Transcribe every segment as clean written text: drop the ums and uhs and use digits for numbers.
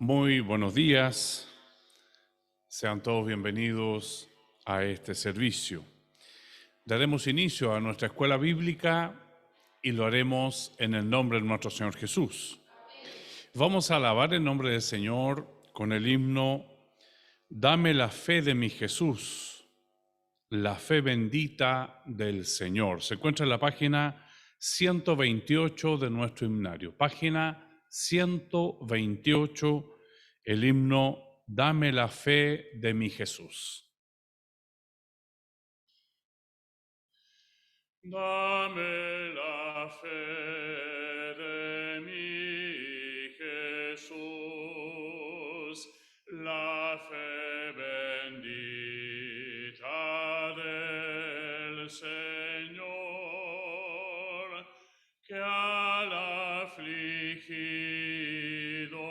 Muy buenos días, sean todos bienvenidos a este servicio. Daremos inicio a nuestra escuela bíblica y lo haremos en el nombre de nuestro Señor Jesús. Vamos a alabar el nombre del Señor con el himno Dame la fe de mi Jesús, la fe bendita del Señor. Se encuentra en la página 128 de nuestro himnario. Página 128, el himno Dame la fe de mi Jesús. Dame la fe de mi Jesús, la fe bendita del Señor, que al afligido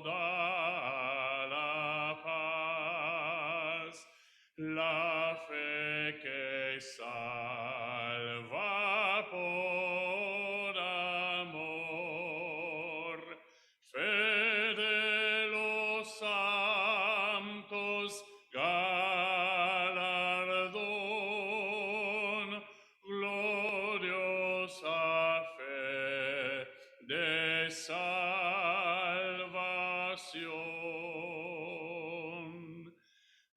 da la paz, la fe que salva por amor, fe de los santos, galardón, gloriosa fe de salvación.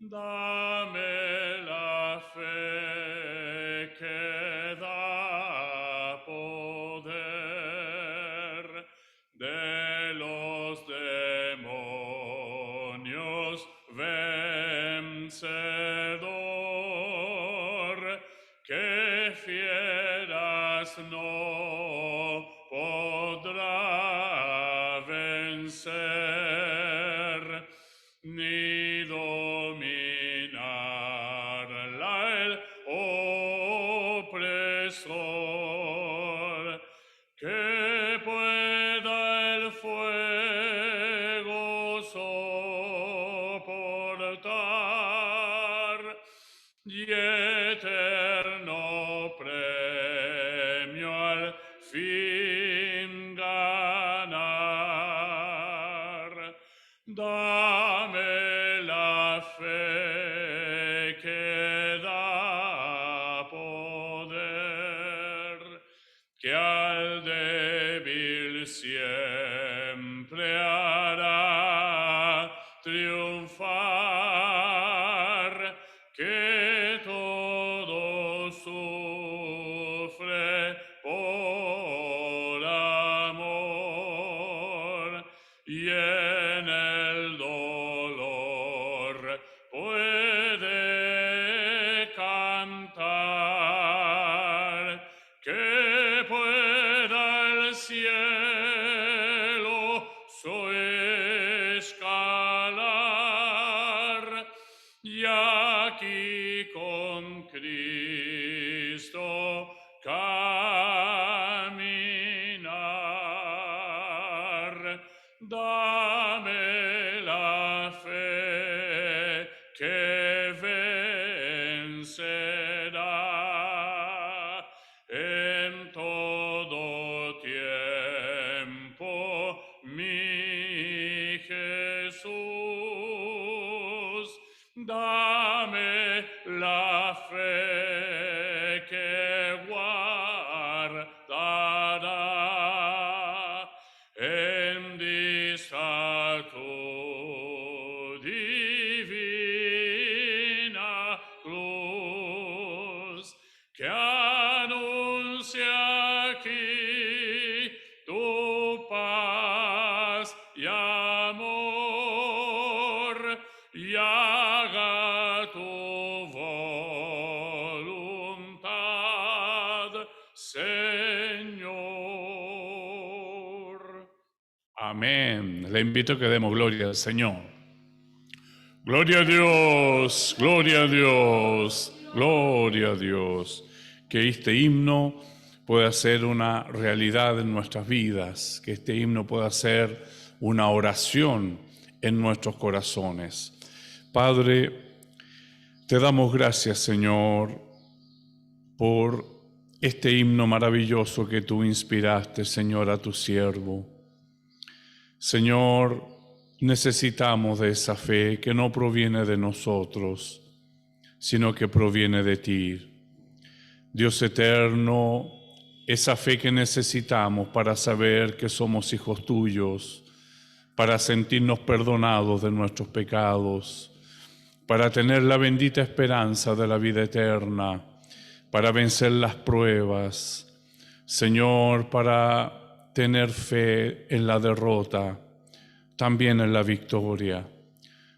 Dame la fe que da poder de los demonios vencedor, que fieras no podrá vencer, ni dominarla el opresor, que pueda el fuego soportar y eterno premio al fin ganar. Dame la fe que da poder, que al débil siempre hará triunfar, que todo sufre por amor y en el dolor puede cantar, que pueda el cielo escalar y aquí con Cristo caminar. Dame la fe que vencerá en todo tiempo, mi Jesús. Dame la fe que guardará en vista tu divina cruz, que anuncia aquí tu paz y amor, y haga tu voluntad, Señor. Amén. Le invito a que demos gloria al Señor. Gloria a Dios, gloria a Dios, gloria a Dios. Que este himno pueda ser una realidad en nuestras vidas, que este himno pueda ser una oración en nuestros corazones. Padre, te damos gracias, Señor, por este himno maravilloso que tú inspiraste, Señor, a tu siervo. Señor, Necesitamos de esa fe que no proviene de nosotros, sino que proviene de ti. Dios eterno, esa fe que necesitamos para saber que somos hijos tuyos, para sentirnos perdonados de nuestros pecados, para tener la bendita esperanza de la vida eterna, para vencer las pruebas, Señor, para tener fe en la derrota, también en la victoria.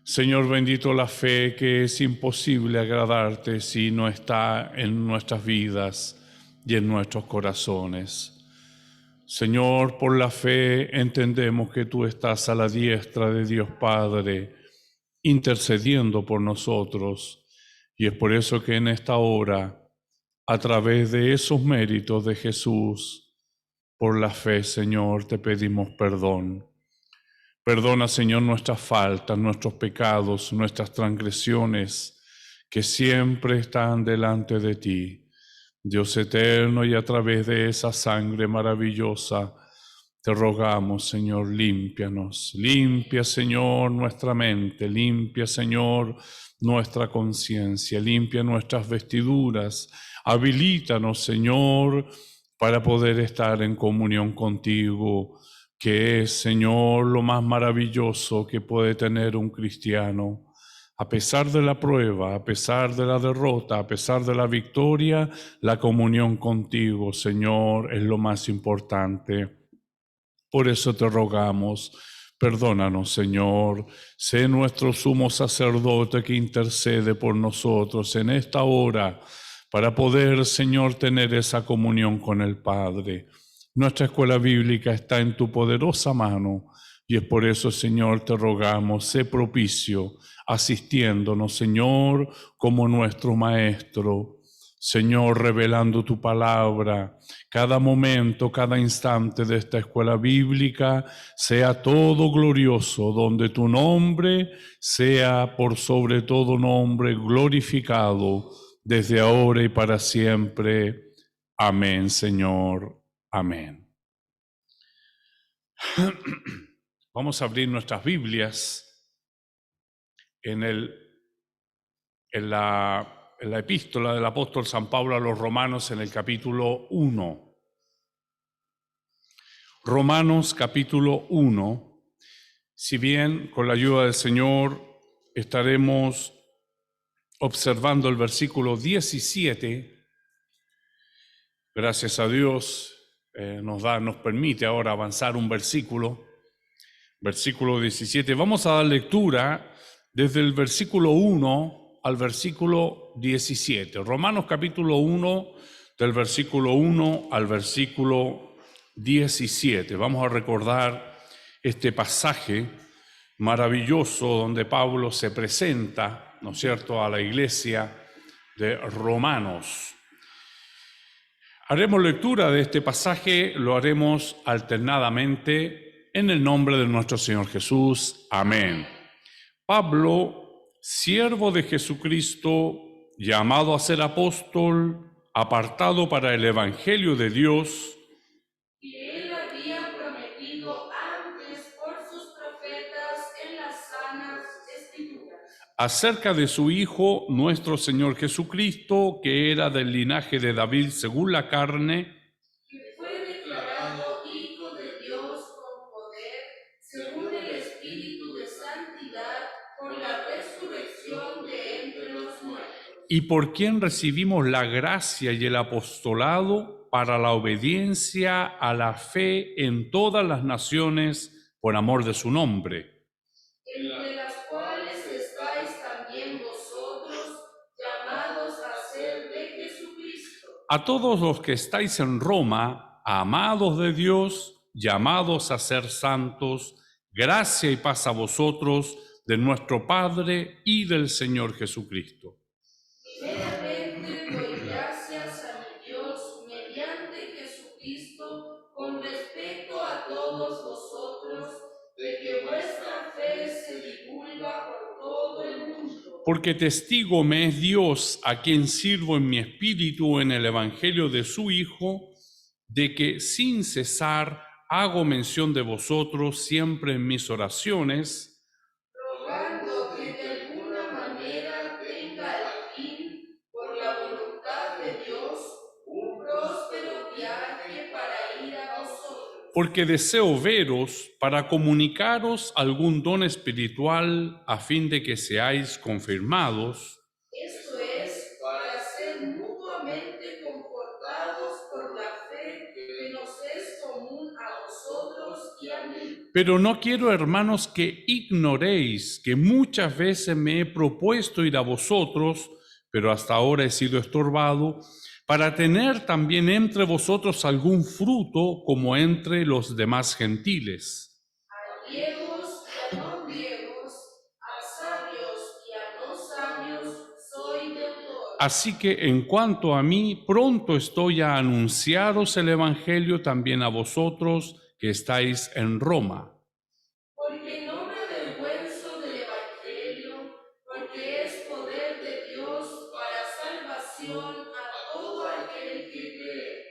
Señor bendito, la fe que es imposible agradarte si no está en nuestras vidas y en nuestros corazones. Señor, por la fe entendemos que tú estás a la diestra de Dios Padre, intercediendo por nosotros, y es por eso que en esta hora, a través de esos méritos de Jesús, por la fe, Señor, te pedimos perdón. Perdona, Señor, nuestras faltas, nuestros pecados, nuestras transgresiones, que siempre están delante de ti. Dios eterno, y a través de esa sangre maravillosa, te rogamos, Señor, límpianos. Limpia, Señor, nuestra mente. Limpia, Señor, nuestra conciencia. Limpia nuestras vestiduras. Habilítanos, Señor, para poder estar en comunión contigo, que es, Señor, lo más maravilloso que puede tener un cristiano. A pesar de la prueba, a pesar de la derrota, a pesar de la victoria, la comunión contigo, Señor, es lo más importante. Por eso te rogamos, perdónanos, Señor, sé nuestro sumo sacerdote que intercede por nosotros en esta hora para poder, Señor, tener esa comunión con el Padre. Nuestra escuela bíblica está en tu poderosa mano y es por eso, Señor, te rogamos, sé propicio, asistiéndonos, Señor, como nuestro Maestro. Señor, revelando tu palabra, cada momento, cada instante de esta escuela bíblica sea todo glorioso, donde tu nombre sea por sobre todo nombre glorificado, desde ahora y para siempre. Amén, Señor. Amén. Vamos a abrir nuestras Biblias en la epístola del apóstol San Pablo a los Romanos en el capítulo 1. Romanos capítulo 1. Si bien con la ayuda del Señor estaremos observando el versículo 17, gracias a Dios nos permite ahora avanzar un versículo 17. Vamos a dar lectura desde el versículo 1 al versículo 17. Romanos capítulo 1, del versículo 1 al versículo 17. Vamos a recordar este pasaje maravilloso donde Pablo se presenta, ¿no es cierto?, a la iglesia de Romanos. Haremos lectura de este pasaje, lo haremos alternadamente en el nombre de nuestro Señor Jesús. Amén. Pablo, siervo de Jesucristo, llamado a ser apóstol, apartado para el Evangelio de Dios, que él había prometido antes por sus profetas en las sanas escrituras, acerca de su Hijo, nuestro Señor Jesucristo, que era del linaje de David según la carne, que fue declarado Hijo de Dios con poder, según el Espíritu de santidad, por la resurrección de entre los muertos, y por quien recibimos la gracia y el apostolado para la obediencia a la fe en todas las naciones por amor de su nombre, entre las cuales estáis también vosotros, llamados a ser de Jesucristo. a todos los que estáis en Roma, amados de Dios, llamados a ser santos, gracia y paz a vosotros, de nuestro Padre y del Señor Jesucristo. Primeramente doy gracias a mi Dios mediante Jesucristo con respecto a todos vosotros, de que vuestra fe se divulga por todo el mundo. Porque testigo me es Dios, a quien sirvo en mi espíritu en el Evangelio de su Hijo, de que sin cesar hago mención de vosotros siempre en mis oraciones, porque deseo veros para comunicaros algún don espiritual a fin de que seáis confirmados. Esto es, para ser mutuamente confortados por la fe que nos es común a vosotros y a mí. Pero no quiero, hermanos, que ignoréis que muchas veces me he propuesto ir a vosotros, pero hasta ahora he sido estorbado, para tener también entre vosotros algún fruto como entre los demás gentiles. A griegos y a no griegos, a sabios y a no sabios, soy deudor. Así que en cuanto a mí, pronto estoy a anunciaros el Evangelio también a vosotros que estáis en Roma. Porque no me avergüenzo del Evangelio, porque es poder de Dios para salvación a todo aquel que cree,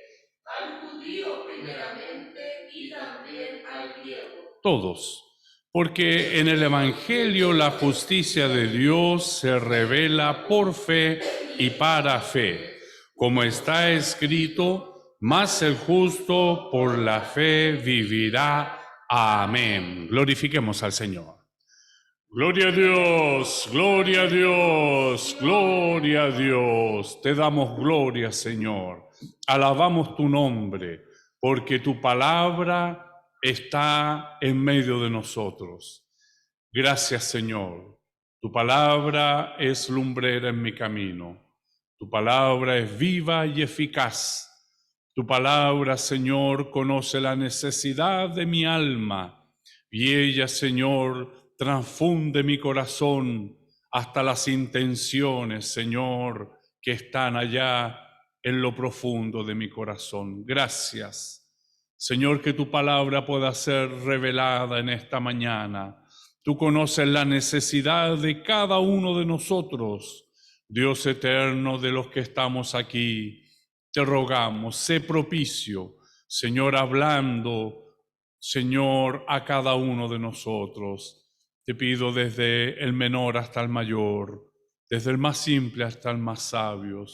al judío primeramente y también al griego. Todos, porque en el Evangelio la justicia de Dios se revela por fe y para fe, como está escrito, mas el justo por la fe vivirá. Amén. Glorifiquemos al Señor. Gloria a Dios, gloria a Dios, gloria a Dios. Te damos gloria, Señor. Alabamos tu nombre, porque tu palabra está en medio de nosotros. Gracias, Señor. Tu palabra es lumbrera en mi camino. Tu palabra es viva y eficaz. Tu palabra, Señor, conoce la necesidad de mi alma y ella, Señor, transfunde mi corazón hasta las intenciones, Señor, que están allá en lo profundo de mi corazón. Gracias, Señor, que tu palabra pueda ser revelada en esta mañana. Tú conoces la necesidad de cada uno de nosotros, Dios eterno, de los que estamos aquí. Te rogamos, sé propicio, Señor, hablando, Señor, a cada uno de nosotros. Te pido desde el menor hasta el mayor, desde el más simple hasta el más sabio.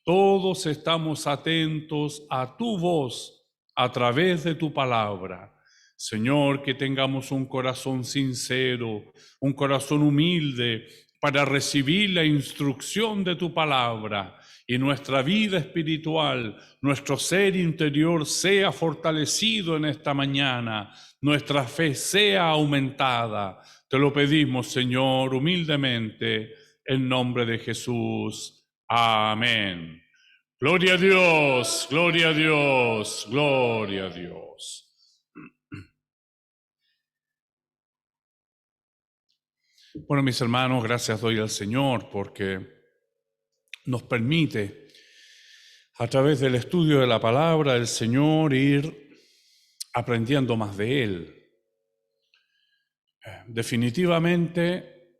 Todos estamos atentos a tu voz a través de tu palabra. Señor, que tengamos un corazón sincero, un corazón humilde para recibir la instrucción de tu palabra y nuestra vida espiritual, nuestro ser interior sea fortalecido en esta mañana, nuestra fe sea aumentada. Te lo pedimos, Señor, humildemente, en nombre de Jesús. Amén. Gloria a Dios, gloria a Dios, gloria a Dios. Bueno, mis hermanos, gracias doy al Señor porque nos permite, a través del estudio de la palabra del Señor, ir aprendiendo más de Él. Definitivamente,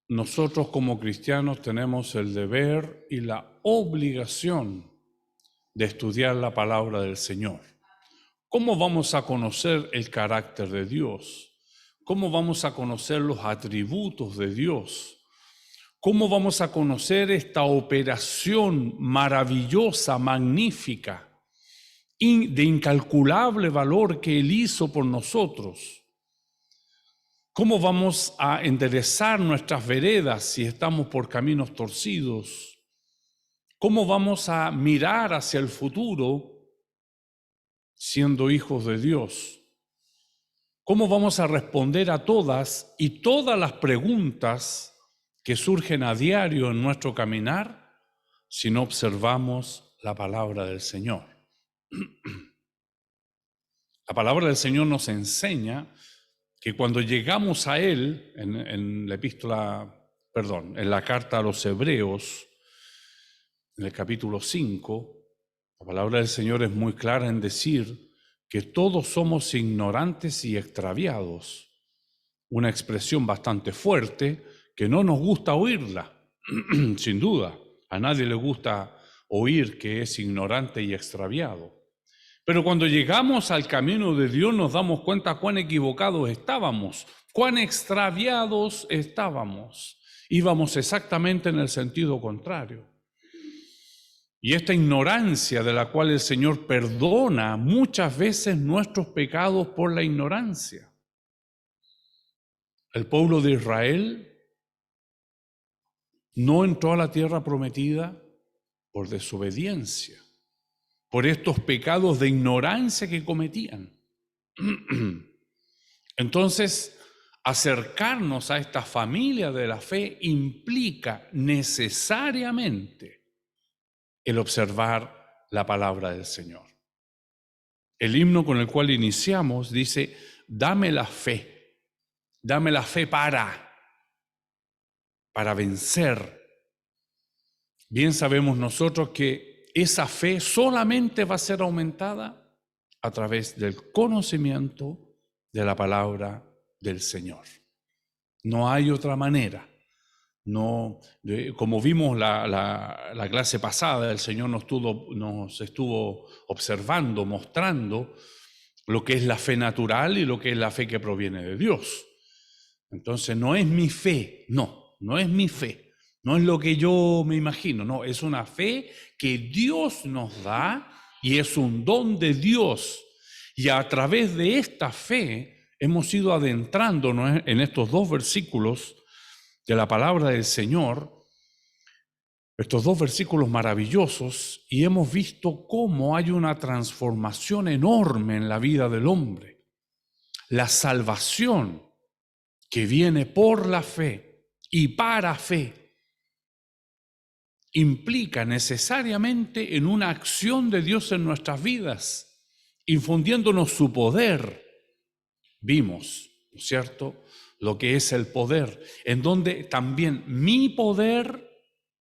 nosotros como cristianos tenemos el deber y la obligación de estudiar la palabra del Señor. ¿Cómo vamos a conocer el carácter de Dios? ¿Cómo vamos a conocer los atributos de Dios? ¿Cómo vamos a conocer esta operación maravillosa, magnífica, de incalculable valor que Él hizo por nosotros? ¿Cómo vamos a enderezar nuestras veredas si estamos por caminos torcidos? ¿Cómo vamos a mirar hacia el futuro siendo hijos de Dios? ¿Cómo vamos a responder a todas y todas las preguntas que surgen a diario en nuestro caminar si no observamos la palabra del Señor? La palabra del Señor nos enseña que cuando llegamos a Él, en la carta a los Hebreos, en el capítulo 5, la palabra del Señor es muy clara en decir que todos somos ignorantes y extraviados. Una expresión bastante fuerte que no nos gusta oírla, sin duda. A nadie le gusta oír que es ignorante y extraviado. Pero cuando llegamos al camino de Dios nos damos cuenta cuán equivocados estábamos, cuán extraviados estábamos. Íbamos exactamente en el sentido contrario. Y esta ignorancia de la cual el Señor perdona muchas veces nuestros pecados por la ignorancia. El pueblo de Israel no entró a la tierra prometida por desobediencia, por estos pecados de ignorancia que cometían. Entonces, acercarnos a esta familia de la fe implica necesariamente el observar la palabra del Señor. El himno con el cual iniciamos dice, dame la fe para vencer. Bien sabemos nosotros que esa fe solamente va a ser aumentada a través del conocimiento de la palabra del Señor. No hay otra manera. No, como vimos la clase pasada, el Señor nos estuvo observando, mostrando lo que es la fe natural y lo que es la fe que proviene de Dios. Entonces no es mi fe, no es mi fe, no es lo que yo me imagino, no, es una fe que Dios nos da y es un don de Dios. Y a través de esta fe hemos ido adentrándonos en estos dos versículos de la palabra del Señor, estos dos versículos maravillosos, y hemos visto cómo hay una transformación enorme en la vida del hombre. La salvación que viene por la fe y para fe implica necesariamente en una acción de Dios en nuestras vidas, infundiéndonos su poder. Vimos, ¿no es cierto?, lo que es el poder, en donde también mi poder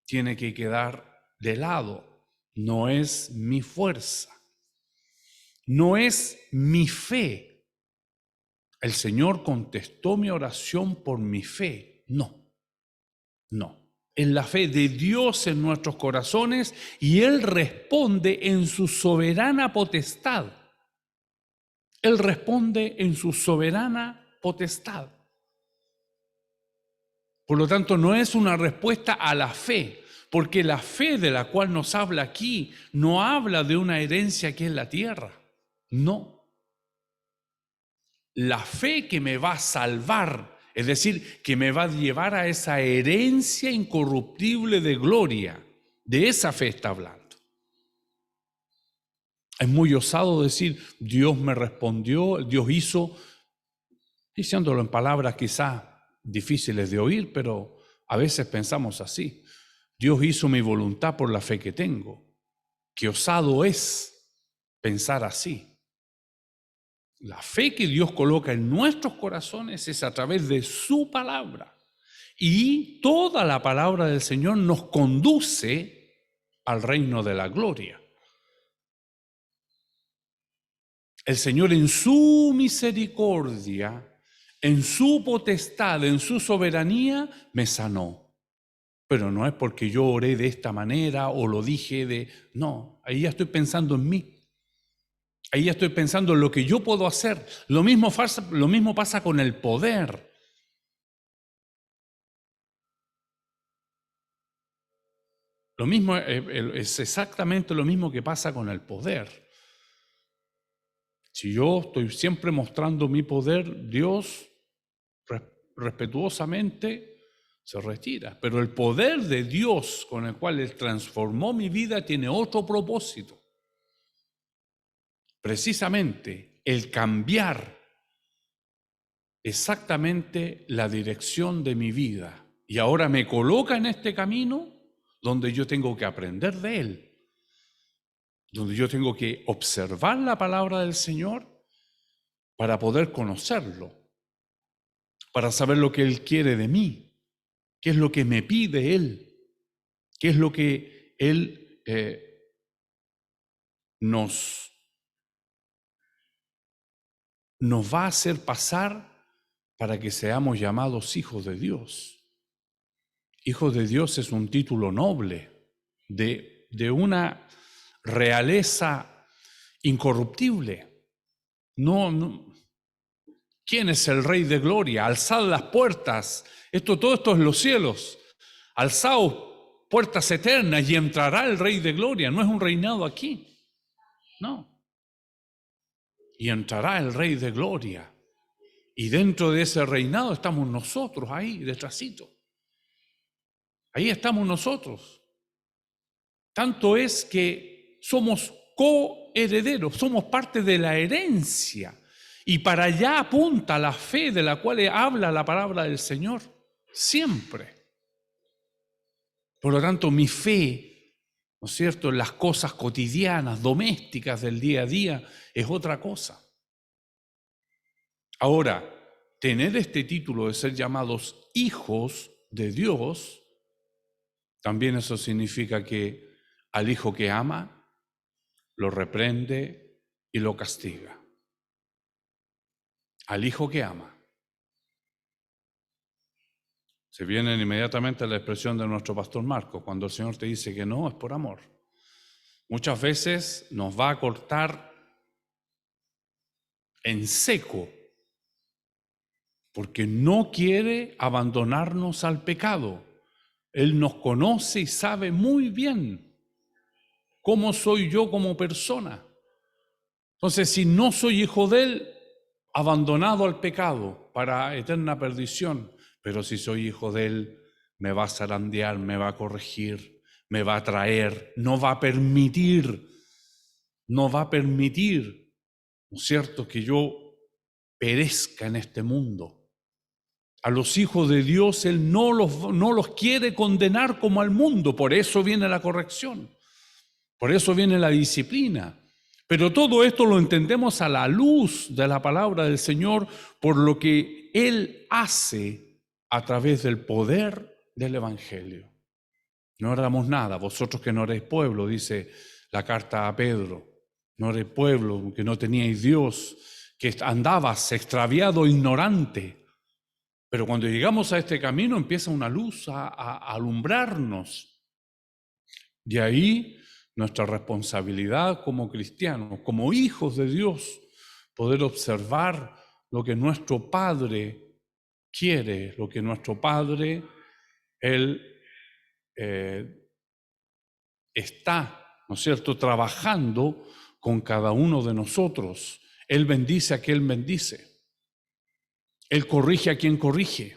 tiene que quedar de lado. No es mi fuerza, no es mi fe. El Señor contestó mi oración por mi fe. No. Es la fe de Dios en nuestros corazones y Él responde en su soberana potestad. Él responde en su soberana potestad. Por lo tanto, no es una respuesta a la fe, porque la fe de la cual nos habla aquí no habla de una herencia que es la tierra. No. La fe que me va a salvar, es decir, que me va a llevar a esa herencia incorruptible de gloria, de esa fe está hablando. Es muy osado decir, Dios me respondió, Dios hizo, diciéndolo en palabras quizás difíciles de oír, pero a veces pensamos así. Dios hizo mi voluntad por la fe que tengo. Qué osado es pensar así. La fe que Dios coloca en nuestros corazones es a través de su palabra. Y toda la palabra del Señor nos conduce al reino de la gloria. El Señor en su misericordia, en su potestad, en su soberanía, me sanó. Pero no es porque yo oré de esta manera o lo dije No, ahí ya estoy pensando en mí. Ahí ya estoy pensando en lo que yo puedo hacer. Lo mismo pasa con el poder. Lo mismo es exactamente lo mismo que pasa con el poder. Si yo estoy siempre mostrando mi poder, Dios respetuosamente se retira. Pero el poder de Dios con el cual Él transformó mi vida tiene otro propósito. Precisamente el cambiar exactamente la dirección de mi vida. Y ahora me coloca en este camino donde yo tengo que aprender de Él, donde yo tengo que observar la palabra del Señor para poder conocerlo, para saber lo que Él quiere de mí, qué es lo que me pide Él, qué es lo que Él nos va a hacer pasar para que seamos llamados hijos de Dios. Hijo de Dios es un título noble de una realeza incorruptible. No. ¿Quién es el Rey de Gloria? Alzad las puertas. Todo esto es los cielos. Alzaos puertas eternas y entrará el Rey de Gloria. No es un reinado aquí, no. Y entrará el Rey de Gloria. Y dentro de ese reinado estamos nosotros ahí, detrásito. Ahí estamos nosotros. Tanto es que somos coherederos, somos parte de la herencia. Y para allá apunta la fe de la cual habla la palabra del Señor, siempre. Por lo tanto, mi fe, ¿no es cierto?, en las cosas cotidianas, domésticas del día a día, es otra cosa. Ahora, tener este título de ser llamados hijos de Dios, también eso significa que al hijo que ama, lo reprende y lo castiga. Al hijo que ama. Se viene inmediatamente la expresión de nuestro pastor Marco, cuando el Señor te dice que no, es por amor. Muchas veces nos va a cortar en seco, porque no quiere abandonarnos al pecado. Él nos conoce y sabe muy bien cómo soy yo como persona. Entonces, si no soy hijo de Él, abandonado al pecado para eterna perdición, pero si soy hijo de Él, me va a zarandear, me va a corregir, me va a traer, no va a permitir, ¿no es cierto?, que yo perezca en este mundo. A los hijos de Dios Él no los quiere condenar como al mundo, por eso viene la corrección, por eso viene la disciplina. Pero todo esto lo entendemos a la luz de la palabra del Señor, por lo que Él hace a través del poder del Evangelio. No éramos nada, vosotros que no erais pueblo, dice la carta a Pedro, no erais pueblo, que no teníais Dios, que andabas extraviado, ignorante. Pero cuando llegamos a este camino empieza una luz a alumbrarnos. De ahí nuestra responsabilidad como cristianos, como hijos de Dios, poder observar lo que nuestro Padre quiere, lo que nuestro Padre, Él está, ¿no es cierto?, trabajando con cada uno de nosotros. Él bendice a quien bendice. Él corrige a quien corrige.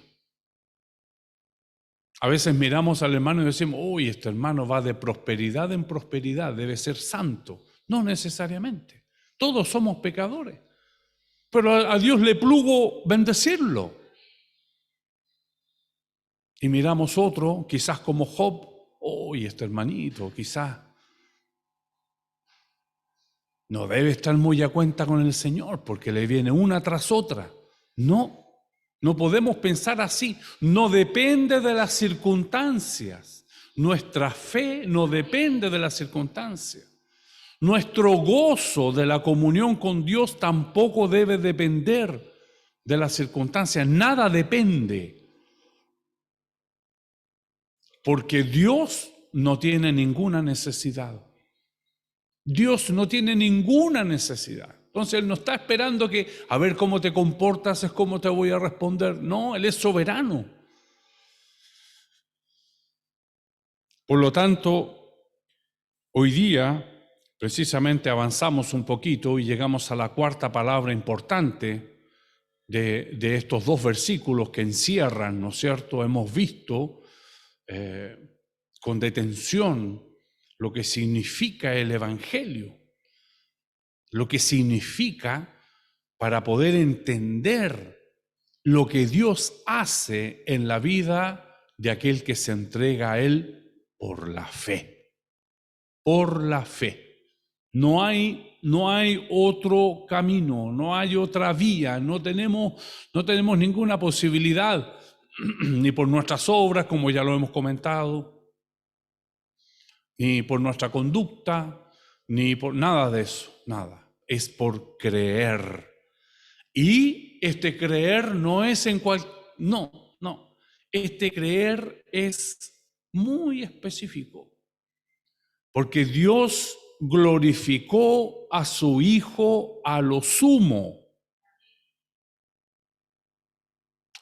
A veces miramos al hermano y decimos, uy, este hermano va de prosperidad en prosperidad, debe ser santo. No necesariamente. Todos somos pecadores. Pero a Dios le plugo bendecirlo. Y miramos otro, quizás como Job, uy, este hermanito, quizás no debe estar muy a cuenta con el Señor porque le viene una tras otra. No podemos pensar así. No depende de las circunstancias. Nuestra fe no depende de las circunstancias. Nuestro gozo de la comunión con Dios tampoco debe depender de las circunstancias. Nada depende. Porque Dios no tiene ninguna necesidad. Dios no tiene ninguna necesidad. Entonces Él no está esperando que, a ver cómo te comportas, es cómo te voy a responder. No, Él es soberano. Por lo tanto, hoy día, precisamente avanzamos un poquito y llegamos a la cuarta palabra importante de estos dos versículos que encierran, ¿no es cierto? Hemos visto con detención lo que significa el Evangelio, lo que significa para poder entender lo que Dios hace en la vida de aquel que se entrega a Él por la fe. Por la fe. No hay otro camino, no hay otra vía, no tenemos ninguna posibilidad, ni por nuestras obras, como ya lo hemos comentado, ni por nuestra conducta, ni por nada de eso, nada. Es por creer. Y este creer no es no. Este creer es muy específico. Porque Dios glorificó a su Hijo a lo sumo.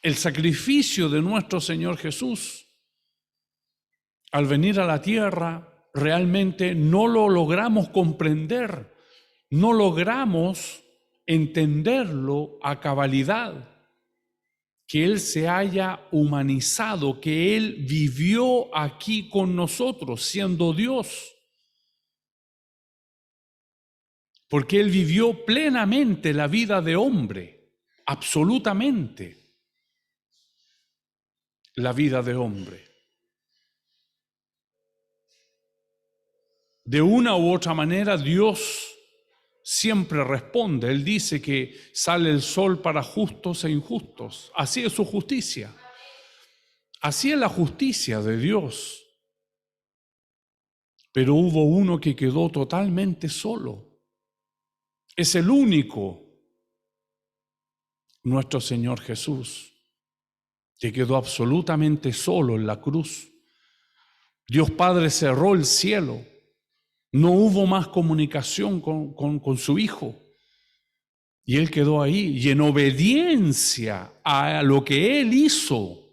El sacrificio de nuestro Señor Jesús al venir a la tierra, realmente no lo logramos comprender, no logramos entenderlo a cabalidad, que Él se haya humanizado, que Él vivió aquí con nosotros, siendo Dios. Porque Él vivió plenamente la vida de hombre, absolutamente la vida de hombre. De una u otra manera, Dios siempre responde. Él dice que sale el sol para justos e injustos. Así es su justicia. Así es la justicia de Dios. Pero hubo uno que quedó totalmente solo. Es el único, nuestro Señor Jesús, que quedó absolutamente solo en la cruz. Dios Padre cerró el cielo. No hubo más comunicación con su Hijo. Y Él quedó ahí. Y en obediencia a lo que Él hizo,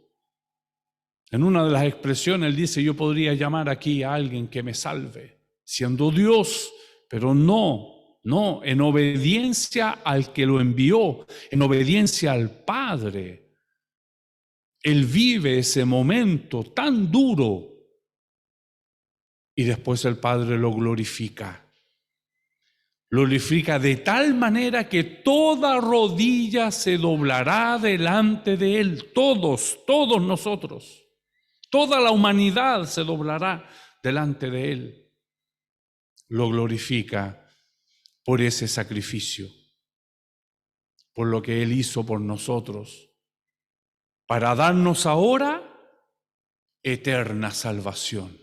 en una de las expresiones Él dice, yo podría llamar aquí a alguien que me salve, siendo Dios, pero no, en obediencia al que lo envió, en obediencia al Padre. Él vive ese momento tan duro y después el Padre lo glorifica. Lo glorifica de tal manera que toda rodilla se doblará delante de Él. Todos nosotros, toda la humanidad se doblará delante de Él. Lo glorifica por ese sacrificio, por lo que Él hizo por nosotros, para darnos ahora eterna salvación.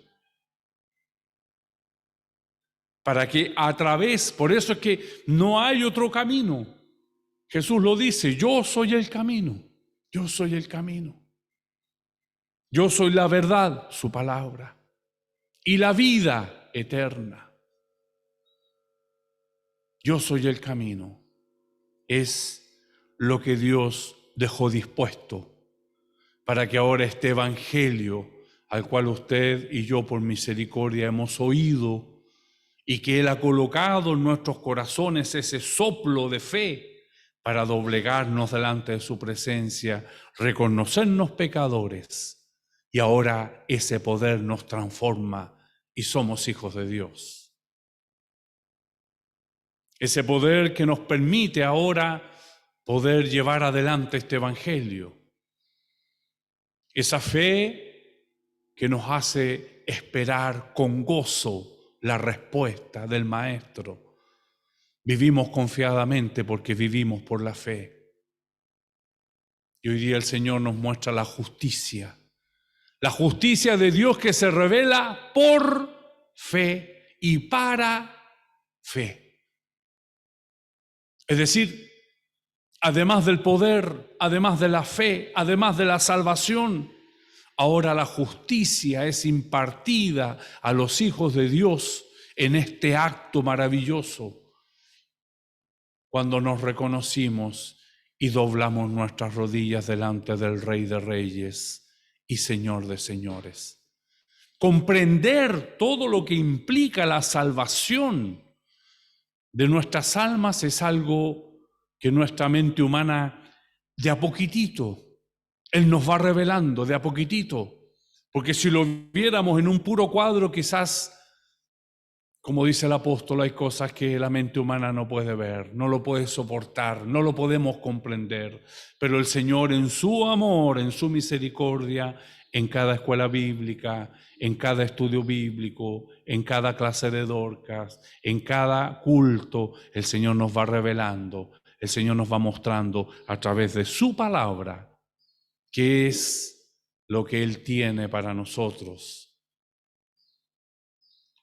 Para que a través, por eso es que no hay otro camino. Jesús lo dice, yo soy el camino, yo soy el camino. Yo soy la verdad, su palabra, y la vida eterna. Yo soy el camino. Es lo que Dios dejó dispuesto para que ahora este evangelio, al cual usted y yo por misericordia hemos oído, y que Él ha colocado en nuestros corazones ese soplo de fe para doblegarnos delante de su presencia, reconocernos pecadores, y ahora ese poder nos transforma y somos hijos de Dios. Ese poder que nos permite ahora poder llevar adelante este evangelio. Esa fe que nos hace esperar con gozo la respuesta del Maestro. Vivimos confiadamente porque vivimos por la fe. Y hoy día el Señor nos muestra la justicia de Dios que se revela por fe y para fe. Es decir, además del poder, además de la fe, además de la salvación, ahora la justicia es impartida a los hijos de Dios en este acto maravilloso, cuando nos reconocimos y doblamos nuestras rodillas delante del Rey de Reyes y Señor de Señores. Comprender todo lo que implica la salvación de nuestras almas es algo que nuestra mente humana de a poquitito Él nos va revelando de a poquitito, porque si lo viéramos en un puro cuadro, quizás, como dice el apóstol, hay cosas que la mente humana no puede ver, no lo puede soportar, no lo podemos comprender. Pero el Señor en su amor, en su misericordia, en cada escuela bíblica, en cada estudio bíblico, en cada clase de Dorcas, en cada culto, el Señor nos va revelando, el Señor nos va mostrando a través de su palabra qué es lo que Él tiene para nosotros.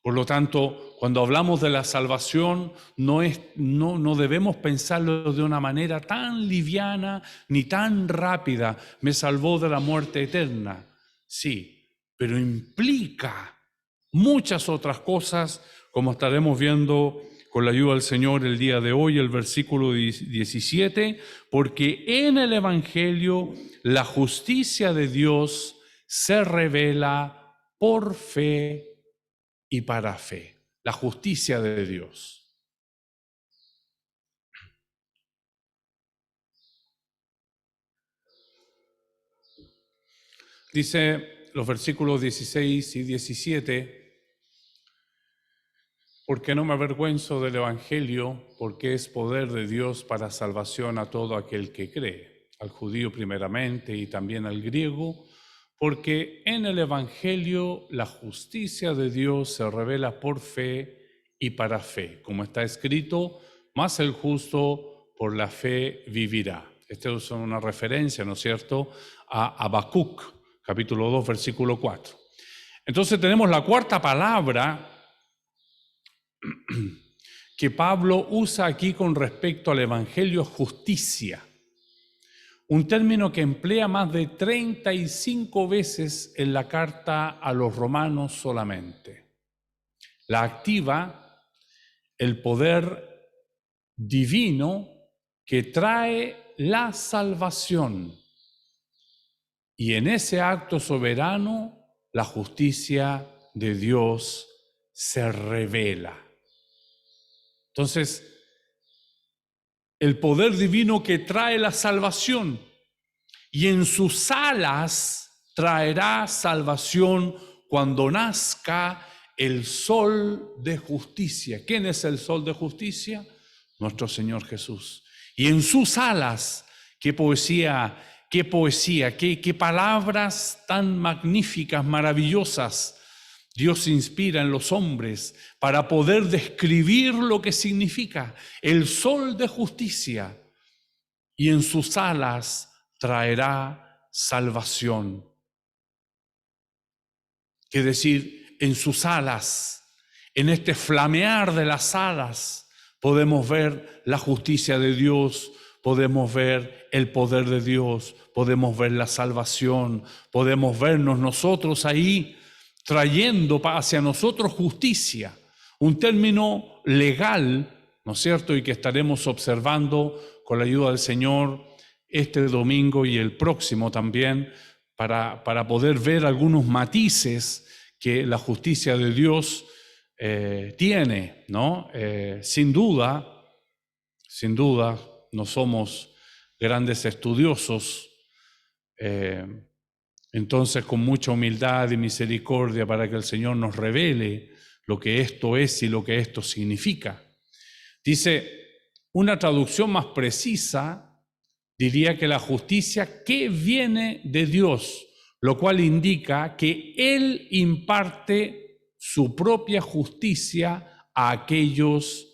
Por lo tanto, cuando hablamos de la salvación, no debemos pensarlo de una manera tan liviana ni tan rápida. Me salvó de la muerte eterna. Sí, pero implica muchas otras cosas, como estaremos viendo con la ayuda del Señor el día de hoy, el versículo 17, porque en el Evangelio la justicia de Dios se revela por fe y para fe. La justicia de Dios. Dice los versículos 16 y 17, porque no me avergüenzo del Evangelio, porque es poder de Dios para salvación a todo aquel que cree, al judío primeramente y también al griego, porque en el Evangelio la justicia de Dios se revela por fe y para fe, como está escrito, más el justo por la fe vivirá. Esta es una referencia, ¿no es cierto?, a Habacuc, capítulo 2, versículo 4. Entonces tenemos la cuarta palabra que Pablo usa aquí con respecto al Evangelio, justicia. Un término que emplea más de 35 veces en la carta a los romanos solamente. La activa el poder divino que trae la salvación. Y en ese acto soberano, la justicia de Dios se revela. Entonces, el poder divino que trae la salvación, y en sus alas traerá salvación cuando nazca el sol de justicia. ¿Quién es el sol de justicia? Nuestro Señor Jesús. Y en sus alas, qué poesía, qué palabras tan magníficas, maravillosas Dios inspira en los hombres para poder describir lo que significa el sol de justicia, y en sus alas traerá salvación. Es decir, en sus alas, en este flamear de las alas, podemos ver la justicia de Dios, podemos ver el poder de Dios, podemos ver la salvación, podemos vernos nosotros ahí trayendo hacia nosotros justicia, un término legal, ¿no es cierto?, y que estaremos observando con la ayuda del Señor este domingo y el próximo también, para poder ver algunos matices que la justicia de Dios tiene, ¿no? Sin duda, no somos grandes estudiosos, entonces con mucha humildad y misericordia para que el Señor nos revele lo que esto es y lo que esto significa. Dice, una traducción más precisa diría que la justicia que viene de Dios, lo cual indica que Él imparte su propia justicia a aquellos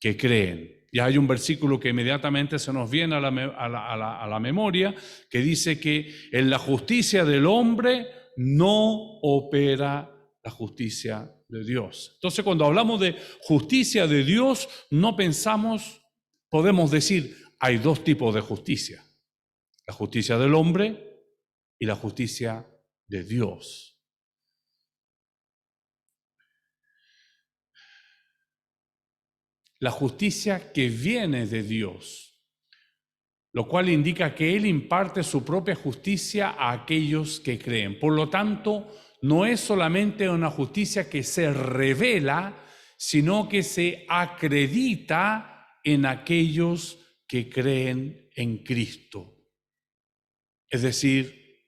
que creen. Y hay un versículo que inmediatamente se nos viene a la memoria, que dice que en la justicia del hombre no opera la justicia de Dios. Entonces, cuando hablamos de justicia de Dios, no pensamos, podemos decir, hay dos tipos de justicia: la justicia del hombre y la justicia de Dios. La justicia que viene de Dios, lo cual indica que Él imparte su propia justicia a aquellos que creen. Por lo tanto, no es solamente una justicia que se revela, sino que se acredita en aquellos que creen en Cristo. Es decir,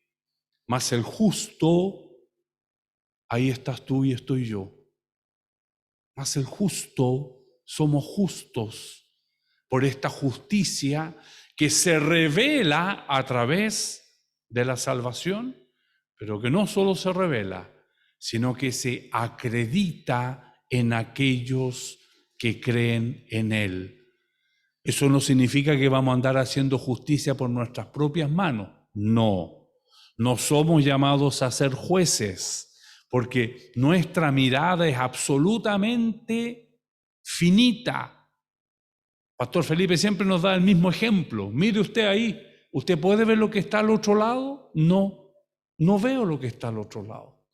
más el justo, ahí estás tú y estoy yo, más el justo, somos justos por esta justicia que se revela a través de la salvación, pero que no solo se revela, sino que se acredita en aquellos que creen en Él. Eso no significa que vamos a andar haciendo justicia por nuestras propias manos. No somos llamados a ser jueces, porque nuestra mirada es absolutamente finita. Pastor Felipe siempre nos da el mismo ejemplo. Mire usted ahí, ¿usted puede ver lo que está al otro lado? No veo lo que está al otro lado.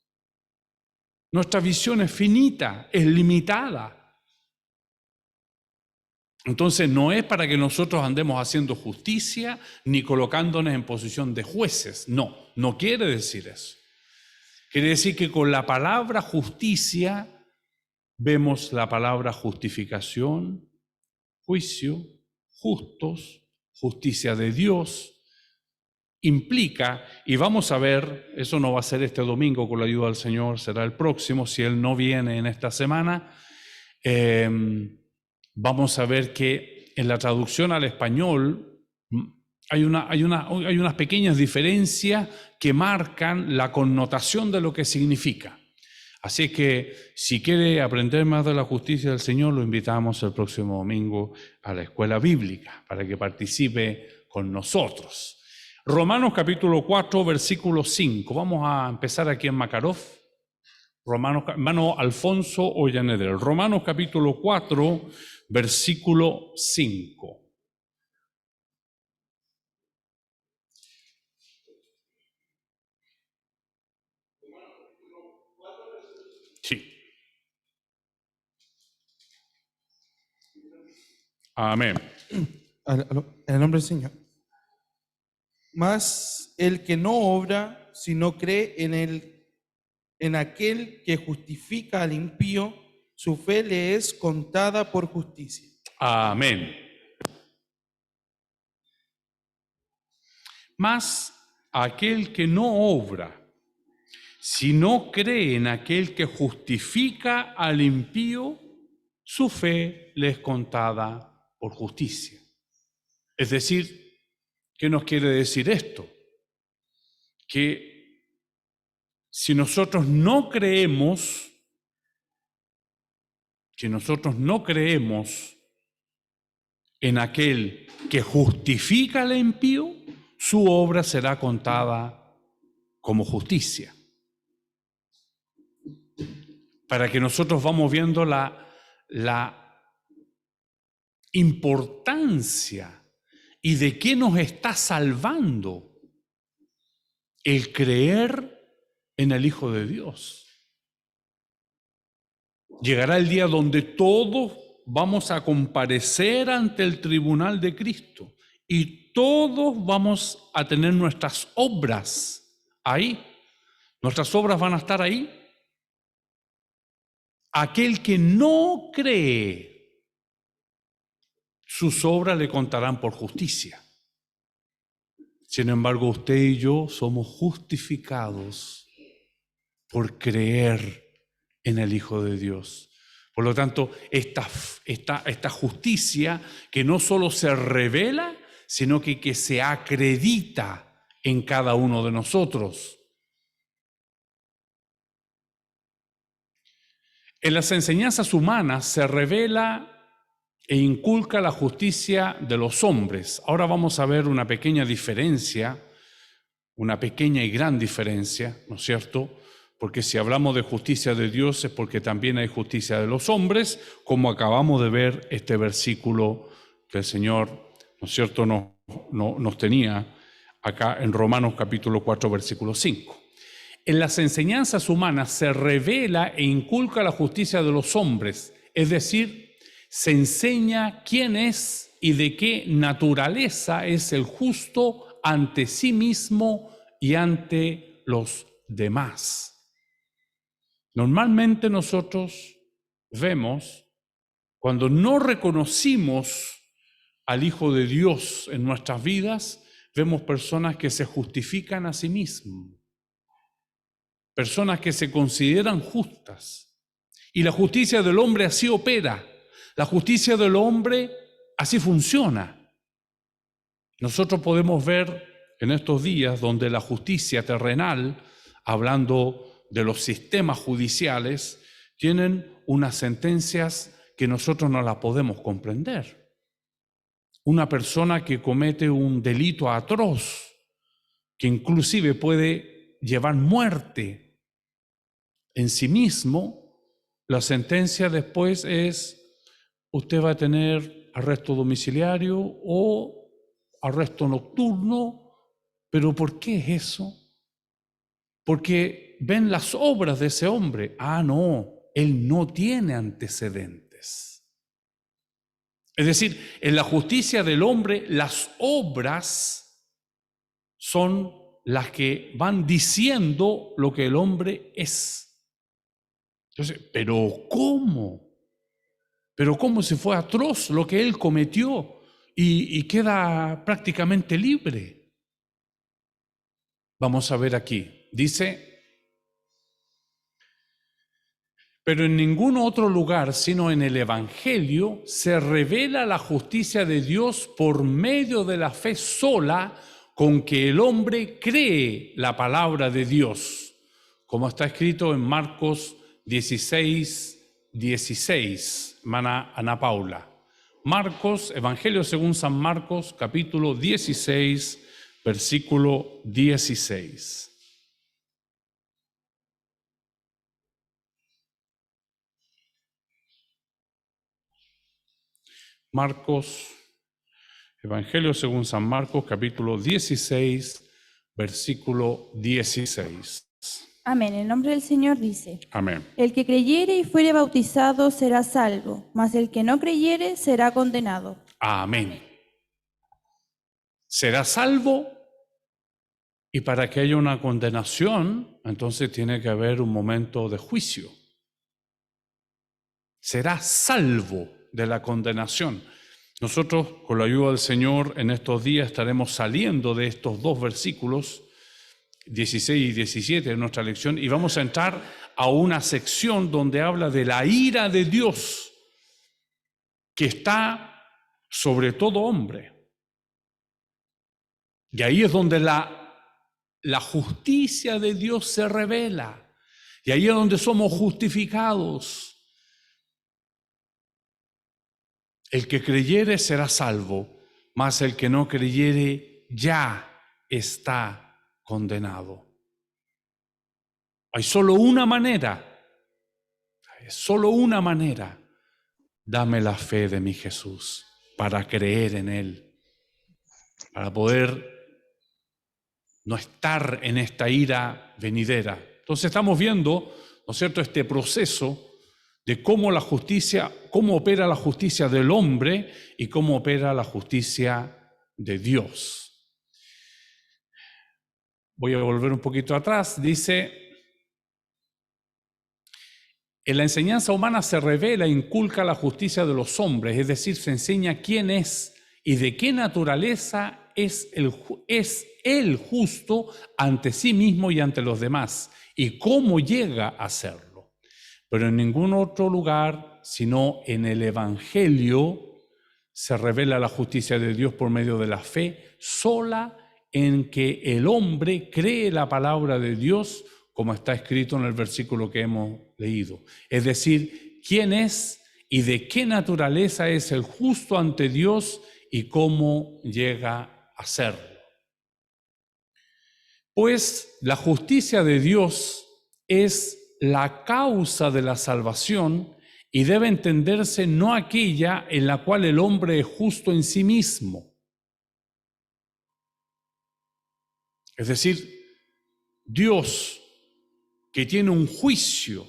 Nuestra visión es finita, es limitada. Entonces no es para que nosotros andemos haciendo justicia ni colocándonos en posición de jueces. No quiere decir eso. Quiere decir que con la palabra justicia vemos la palabra justificación, juicio, justos, justicia de Dios. Implica, y vamos a ver, eso no va a ser este domingo con la ayuda del Señor, será el próximo, si Él no viene en esta semana. Vamos a ver que en la traducción al español hay unas pequeñas diferencias que marcan la connotación de lo que significa. Así que si quiere aprender más de la justicia del Señor, lo invitamos el próximo domingo a la escuela bíblica para que participe con nosotros. Romanos capítulo 4, versículo 5. Vamos a empezar aquí en Makarov. Hermano Alfonso Ollaneder. Romanos capítulo 4, versículo 5. Sí. Amén. En el nombre del Señor. Mas el que no obra, sino cree en aquel que justifica al impío, su fe le es contada por justicia. Amén. Mas aquel que no obra, sino cree en aquel que justifica al impío, su fe le es contada por justicia. Es decir, ¿qué nos quiere decir esto? Que si nosotros no creemos, en aquel que justifica al impío, su obra será contada como justicia. Para que nosotros vamos viendo la importancia y de qué nos está salvando el creer en el Hijo de Dios. Llegará el día donde todos vamos a comparecer ante el tribunal de Cristo y todos vamos a tener nuestras obras ahí. Nuestras obras van a estar ahí. Aquel que no cree, sus obras le contarán por justicia. Sin embargo, usted y yo somos justificados por creer en el Hijo de Dios. Por lo tanto, esta justicia que no solo se revela, sino que se acredita en cada uno de nosotros. En las enseñanzas humanas se revela e inculca la justicia de los hombres. Ahora vamos a ver una pequeña diferencia, una pequeña y gran diferencia, ¿no es cierto? Porque si hablamos de justicia de Dios es porque también hay justicia de los hombres, como acabamos de ver este versículo que el Señor, ¿no es cierto?, nos tenía acá en Romanos capítulo 4, versículo 5. En las enseñanzas humanas se revela e inculca la justicia de los hombres, es decir, se enseña quién es y de qué naturaleza es el justo ante sí mismo y ante los demás. Normalmente nosotros vemos, cuando no reconocimos al Hijo de Dios en nuestras vidas, vemos personas que se justifican a sí mismos. Personas que se consideran justas. Y la justicia del hombre así opera. La justicia del hombre así funciona. Nosotros podemos ver en estos días donde la justicia terrenal, hablando de los sistemas judiciales, tienen unas sentencias que nosotros no las podemos comprender. Una persona que comete un delito atroz, que inclusive puede llevar muerte en sí mismo, la sentencia después es: usted va a tener arresto domiciliario o arresto nocturno. ¿Pero por qué es eso? Porque ven las obras de ese hombre. Ah, no, él no tiene antecedentes. Es decir, en la justicia del hombre las obras son las que van diciendo lo que el hombre es. Entonces, ¿pero cómo? ¿Pero cómo si fue atroz lo que él cometió y queda prácticamente libre? Vamos a ver aquí. Dice: pero en ningún otro lugar, sino en el Evangelio, se revela la justicia de Dios por medio de la fe sola con que el hombre cree la palabra de Dios, como está escrito en Marcos 16:16, hermana Ana Paula. Marcos, Evangelio según San Marcos, capítulo 16, versículo 16. Marcos, Evangelio según San Marcos, capítulo 16, versículo 16. Amén. En nombre del Señor dice: Amén. el que creyere y fuere bautizado será salvo, mas el que no creyere será condenado. Amén. Será salvo, y para que haya una condenación, entonces tiene que haber un momento de juicio. Será salvo de la condenación. Nosotros, con la ayuda del Señor, en estos días estaremos saliendo de estos dos versículos, 16 y 17 de nuestra lección, y vamos a entrar a una sección donde habla de la ira de Dios, que está sobre todo hombre. Y ahí es donde la justicia de Dios se revela. Y ahí es donde somos justificados. El que creyere será salvo, mas el que no creyere ya está condenado. Hay solo una manera, Dame la fe de mi Jesús para creer en Él, para poder no estar en esta ira venidera. Entonces estamos viendo, ¿no es cierto?, este proceso de cómo opera la justicia del hombre y cómo opera la justicia de Dios. Voy a volver un poquito atrás. Dice: en la enseñanza humana se revela e inculca la justicia de los hombres, es decir, se enseña quién es y de qué naturaleza es el justo ante sí mismo y ante los demás, y cómo llega a serlo. Pero en ningún otro lugar, sino en el Evangelio, se revela la justicia de Dios por medio de la fe sola en que el hombre cree la palabra de Dios, como está escrito en el versículo que hemos leído. Es decir, quién es y de qué naturaleza es el justo ante Dios y cómo llega a serlo. Pues la justicia de Dios es la causa de la salvación y debe entenderse no aquella en la cual el hombre es justo en sí mismo. Es decir, Dios, que tiene un juicio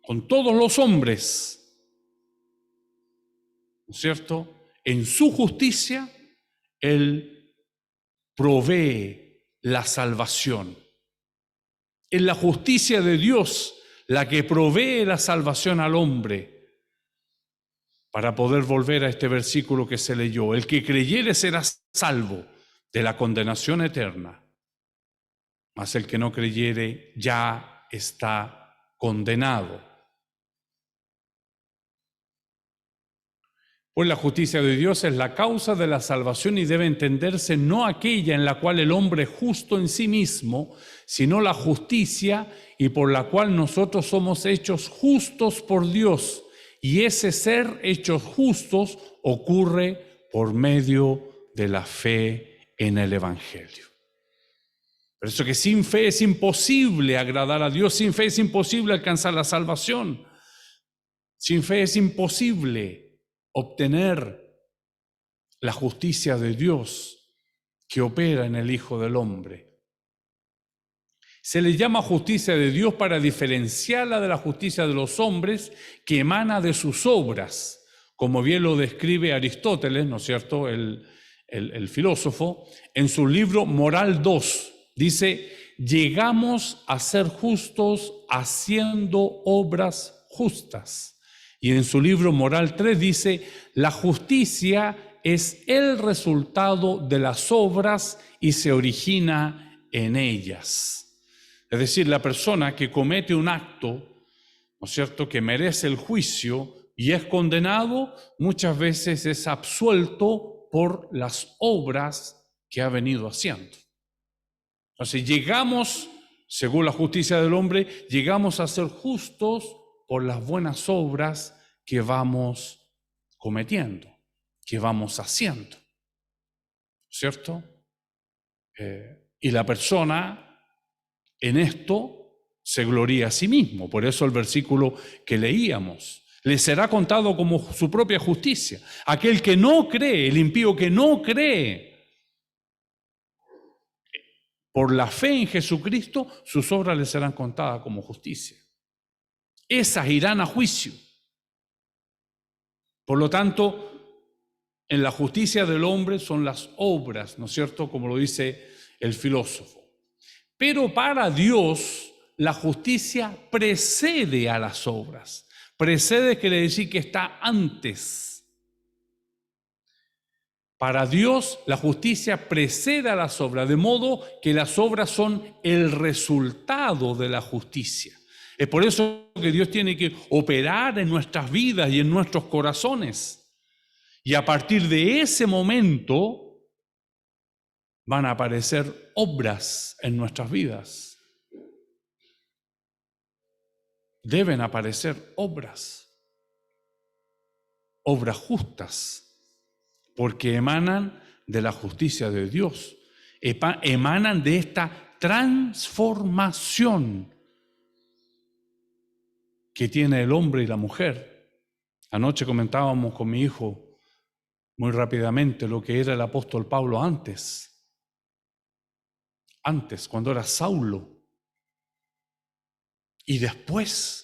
con todos los hombres, ¿no es cierto? En su justicia, Él provee la salvación. Es la justicia de Dios la que provee la salvación al hombre. Para poder volver a este versículo que se leyó: el que creyere será salvo de la condenación eterna, mas el que no creyere ya está condenado. Pues la justicia de Dios es la causa de la salvación y debe entenderse no aquella en la cual el hombre es justo en sí mismo, sino la justicia y por la cual nosotros somos hechos justos por Dios. Y ese ser hechos justos ocurre por medio de la fe en el Evangelio. Por eso que sin fe es imposible agradar a Dios, sin fe es imposible alcanzar la salvación, sin fe es imposible obtener la justicia de Dios que opera en el Hijo del Hombre. Se le llama justicia de Dios para diferenciarla de la justicia de los hombres que emana de sus obras, como bien lo describe Aristóteles, ¿no es cierto?, el el filósofo, en su libro Moral 2, dice: llegamos a ser justos haciendo obras justas. Y en su libro Moral 3 dice: la justicia es el resultado de las obras y se origina en ellas. Es decir, la persona que comete un acto, ¿no es cierto?, que merece el juicio y es condenado, muchas veces es absuelto por las obras que ha venido haciendo. Entonces llegamos, según la justicia del hombre, llegamos a ser justos por las buenas obras que vamos cometiendo, que vamos haciendo, ¿cierto? Y la persona en esto se gloría a sí mismo. Por eso el versículo que leíamos: le será contado como su propia justicia. Aquel que no cree, el impío que no cree por la fe en Jesucristo, sus obras le serán contadas como justicia. Esas irán a juicio. Por lo tanto, en la justicia del hombre son las obras, ¿no es cierto?, como lo dice el filósofo. Pero para Dios, la justicia precede a las obras. Precede quiere decir que está antes. Para Dios, la justicia precede a las obras, de modo que las obras son el resultado de la justicia. Es por eso que Dios tiene que operar en nuestras vidas y en nuestros corazones. Y a partir de ese momento van a aparecer obras en nuestras vidas. Deben aparecer obras justas, porque emanan de la justicia de Dios, emanan de esta transformación que tiene el hombre y la mujer. Anoche comentábamos con mi hijo muy rápidamente lo que era el apóstol Pablo antes, cuando era Saulo, y después.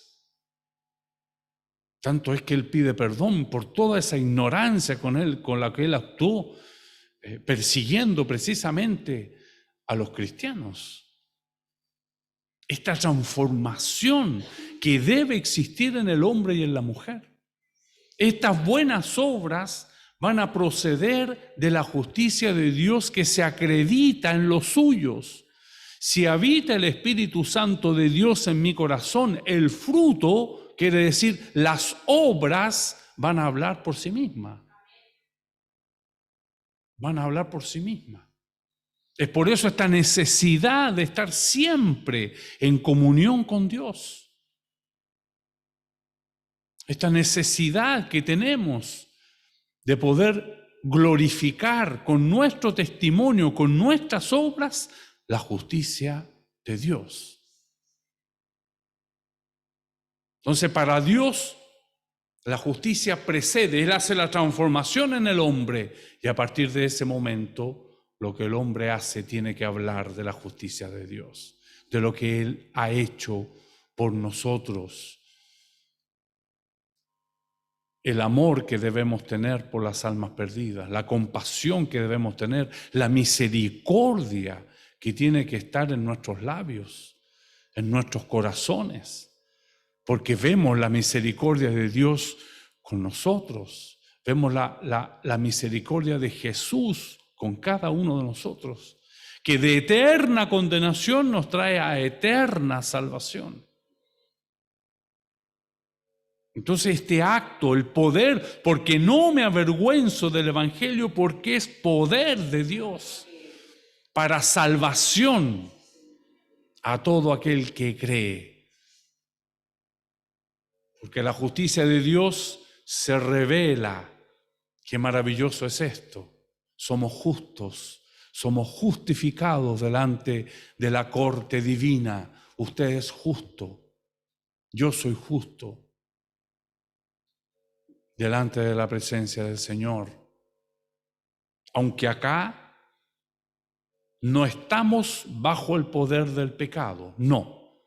Tanto es que él pide perdón por toda esa ignorancia con la que él actuó, persiguiendo precisamente a los cristianos. Esta transformación que debe existir en el hombre y en la mujer. Estas buenas obras van a proceder de la justicia de Dios que se acredita en los suyos. Si habita el Espíritu Santo de Dios en mi corazón, el fruto, quiere decir las obras, van a hablar por sí mismas. Van a hablar por sí mismas. Es por eso esta necesidad de estar siempre en comunión con Dios. Esta necesidad que tenemos de poder glorificar con nuestro testimonio, con nuestras obras, la justicia de Dios. Entonces, para Dios, la justicia precede. Él hace la transformación en el hombre y a partir de ese momento, lo que el hombre hace tiene que hablar de la justicia de Dios, de lo que Él ha hecho por nosotros. El amor que debemos tener por las almas perdidas, la compasión que debemos tener, la misericordia que tiene que estar en nuestros labios, en nuestros corazones, porque vemos la misericordia de Dios con nosotros, vemos la misericordia de Jesús con cada uno de nosotros, que de eterna condenación nos trae a eterna salvación. Entonces este acto, el poder, porque no me avergüenzo del Evangelio, porque es poder de Dios para salvación a todo aquel que cree. Porque la justicia de Dios se revela. Qué maravilloso es esto. Somos justos, somos justificados delante de la corte divina. Usted es justo, yo soy justo delante de la presencia del Señor. Aunque acá no estamos bajo el poder del pecado, no.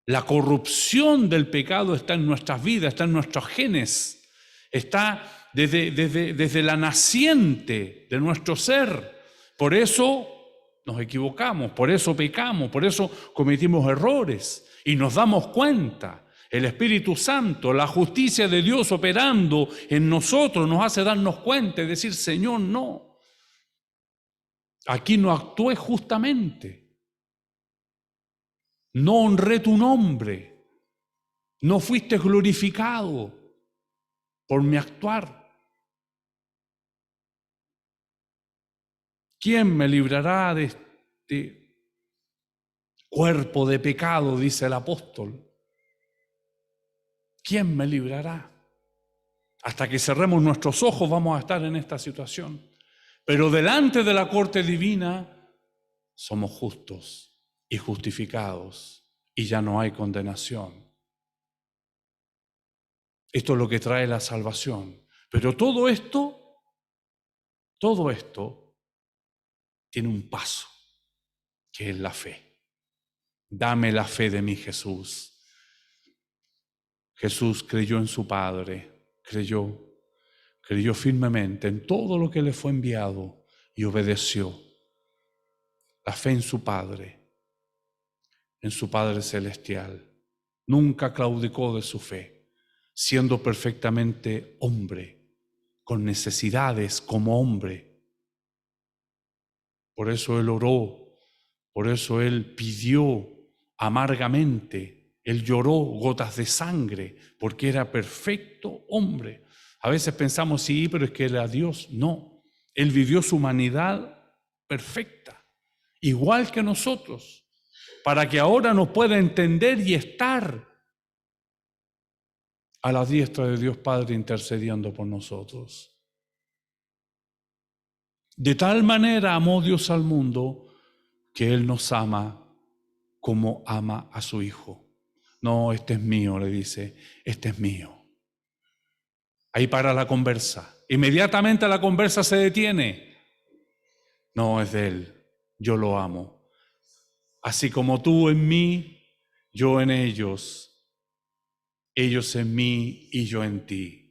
La corrupción del pecado está en nuestras vidas, está en nuestros genes, está desde la naciente de nuestro ser. Por eso nos equivocamos, por eso pecamos, por eso cometimos errores y nos damos cuenta. El Espíritu Santo, la justicia de Dios operando en nosotros nos hace darnos cuenta y decir, Señor, no, aquí no actué justamente, no honré tu nombre, no fuiste glorificado por mi actuar. ¿Quién me librará de este cuerpo de pecado?, dice el apóstol. ¿Quién me librará? Hasta que cerremos nuestros ojos vamos a estar en esta situación. Pero delante de la corte divina somos justos y justificados y ya no hay condenación. Esto es lo que trae la salvación. Pero todo esto tiene un paso, que es la fe. Dame la fe de mi Jesús. Jesús creyó en su Padre, creyó firmemente en todo lo que le fue enviado y obedeció. La fe en su Padre celestial. Nunca claudicó de su fe, siendo perfectamente hombre, con necesidades como hombre. Por eso Él oró, por eso Él pidió amargamente. Él lloró gotas de sangre porque era perfecto hombre. A veces pensamos, sí, pero es que era Dios. No, Él vivió su humanidad perfecta, igual que nosotros, para que ahora nos pueda entender y estar a la diestra de Dios Padre intercediendo por nosotros. De tal manera amó Dios al mundo que Él nos ama como ama a su Hijo. No, este es mío, le dice, este es mío. Ahí para la conversa. Inmediatamente la conversa se detiene. No, es de Él, yo lo amo. Así como tú en mí, yo en ellos, ellos en mí y yo en ti.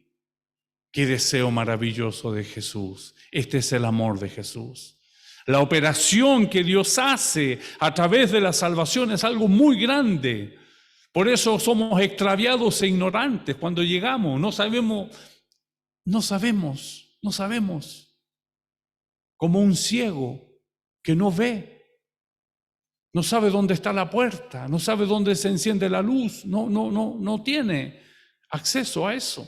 Qué deseo maravilloso de Jesús. Este es el amor de Jesús. La operación que Dios hace a través de la salvación es algo muy grande. Por eso somos extraviados e ignorantes cuando llegamos. No sabemos. Como un ciego que no ve, no sabe dónde está la puerta, no sabe dónde se enciende la luz, no tiene acceso a eso.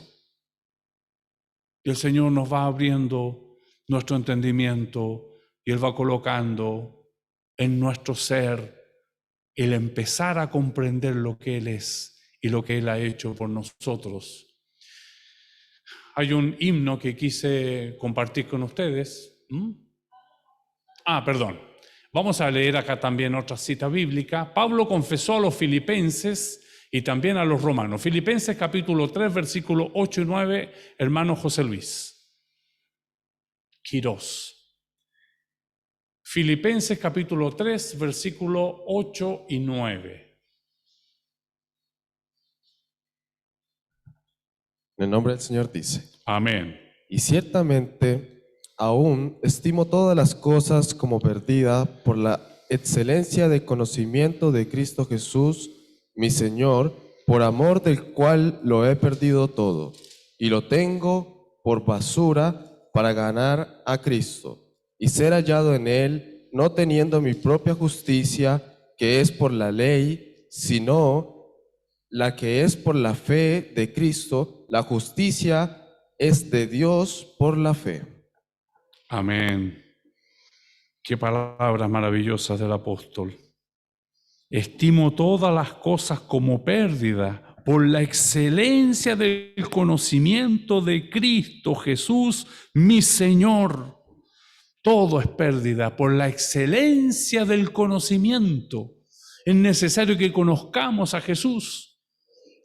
Y el Señor nos va abriendo nuestro entendimiento y Él va colocando en nuestro ser el empezar a comprender lo que Él es y lo que Él ha hecho por nosotros. Hay un himno que quise compartir con ustedes. Perdón. Vamos a leer acá también otra cita bíblica. Pablo confesó a los filipenses y también a los romanos. Filipenses capítulo 3, versículos 8 y 9, hermano José Luis Quirós. Filipenses capítulo 3, versículos 8 y 9. En el nombre del Señor dice: Amén. Y ciertamente aún estimo todas las cosas como perdida por la excelencia del conocimiento de Cristo Jesús, mi Señor, por amor del cual lo he perdido todo, y lo tengo por basura para ganar a Cristo y ser hallado en Él, no teniendo mi propia justicia, que es por la ley, sino la que es por la fe de Cristo. La justicia es de Dios por la fe. Amén. Qué palabras maravillosas del apóstol. Estimo todas las cosas como pérdida por la excelencia del conocimiento de Cristo Jesús, mi Señor. Todo es pérdida por la excelencia del conocimiento. Es necesario que conozcamos a Jesús.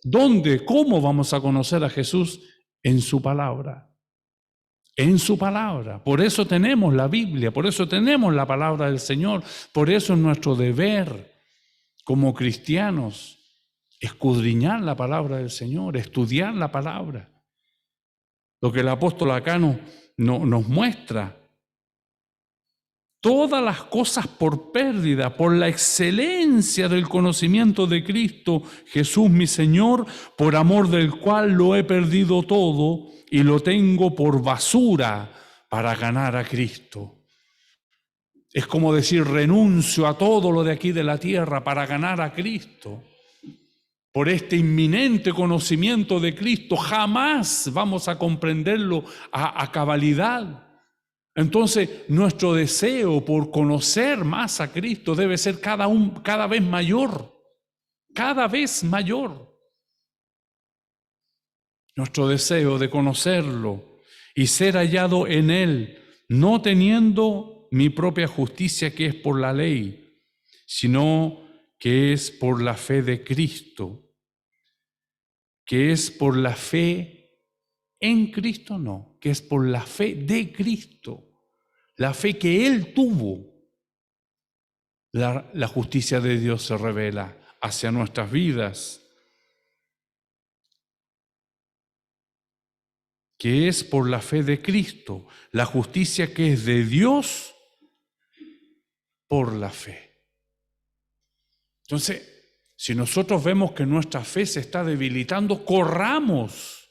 ¿Dónde? ¿Cómo vamos a conocer a Jesús? En su palabra. En su palabra. Por eso tenemos la Biblia, por eso tenemos la palabra del Señor. Por eso es nuestro deber como cristianos escudriñar la palabra del Señor, estudiar la palabra. lo que el apóstol acá nos muestra. Todas las cosas por pérdida, por la excelencia del conocimiento de Cristo, Jesús mi Señor, por amor del cual lo he perdido todo y lo tengo por basura para ganar a Cristo. Es como decir, renuncio a todo lo de aquí de la tierra para ganar a Cristo. Por este inminente conocimiento de Cristo, jamás vamos a comprenderlo a cabalidad. Entonces, nuestro deseo por conocer más a Cristo debe ser cada vez mayor, cada vez mayor. Nuestro deseo de conocerlo y ser hallado en Él, no teniendo mi propia justicia que es por la ley, sino que es por la fe de Cristo, que es por la fe en Cristo, no, que es por la fe de Cristo, la fe que Él tuvo. La justicia de Dios se revela hacia nuestras vidas, que es por la fe de Cristo, la justicia que es de Dios por la fe. Entonces, si nosotros vemos que nuestra fe se está debilitando, corramos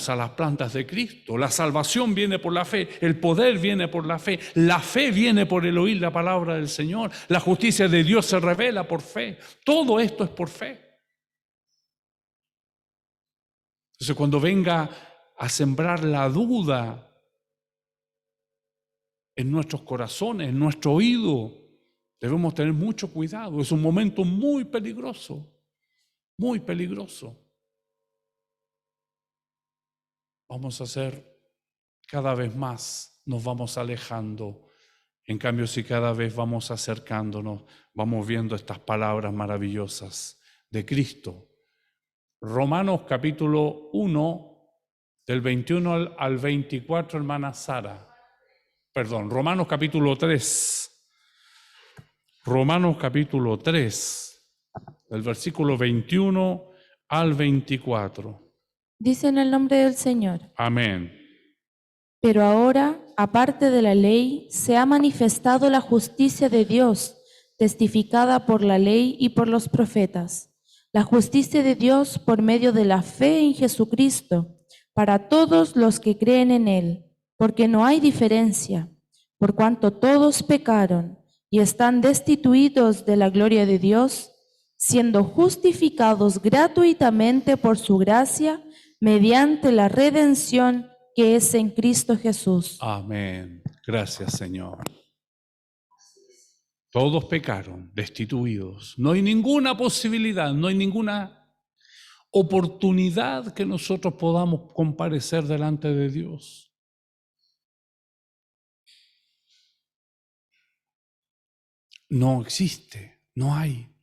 a las plantas de Cristo. La salvación viene por la fe, el poder viene por la fe viene por el oír la palabra del Señor, la justicia de Dios se revela por fe. Todo esto es por fe. Entonces, cuando venga a sembrar la duda en nuestros corazones, en nuestro oído, debemos tener mucho cuidado. Es un momento muy peligroso, muy peligroso. Vamos a hacer cada vez más, nos vamos alejando. En cambio, si cada vez vamos acercándonos, vamos viendo estas palabras maravillosas de Cristo. Romanos capítulo 1, del 21 al 24, hermana Sara. Perdón, Romanos capítulo 3. Romanos capítulo 3, del versículo 21 al 24. Dice en el nombre del Señor. Amén. Pero ahora, aparte de la ley, se ha manifestado la justicia de Dios, testificada por la ley y por los profetas. La justicia de Dios por medio de la fe en Jesucristo, para todos los que creen en Él, porque no hay diferencia, por cuanto todos pecaron y están destituidos de la gloria de Dios, siendo justificados gratuitamente por su gracia, mediante la redención que es en Cristo Jesús. Amén. Gracias, Señor. Todos pecaron, destituidos. No hay ninguna posibilidad, no hay ninguna oportunidad que nosotros podamos comparecer delante de Dios. No existe, no hay.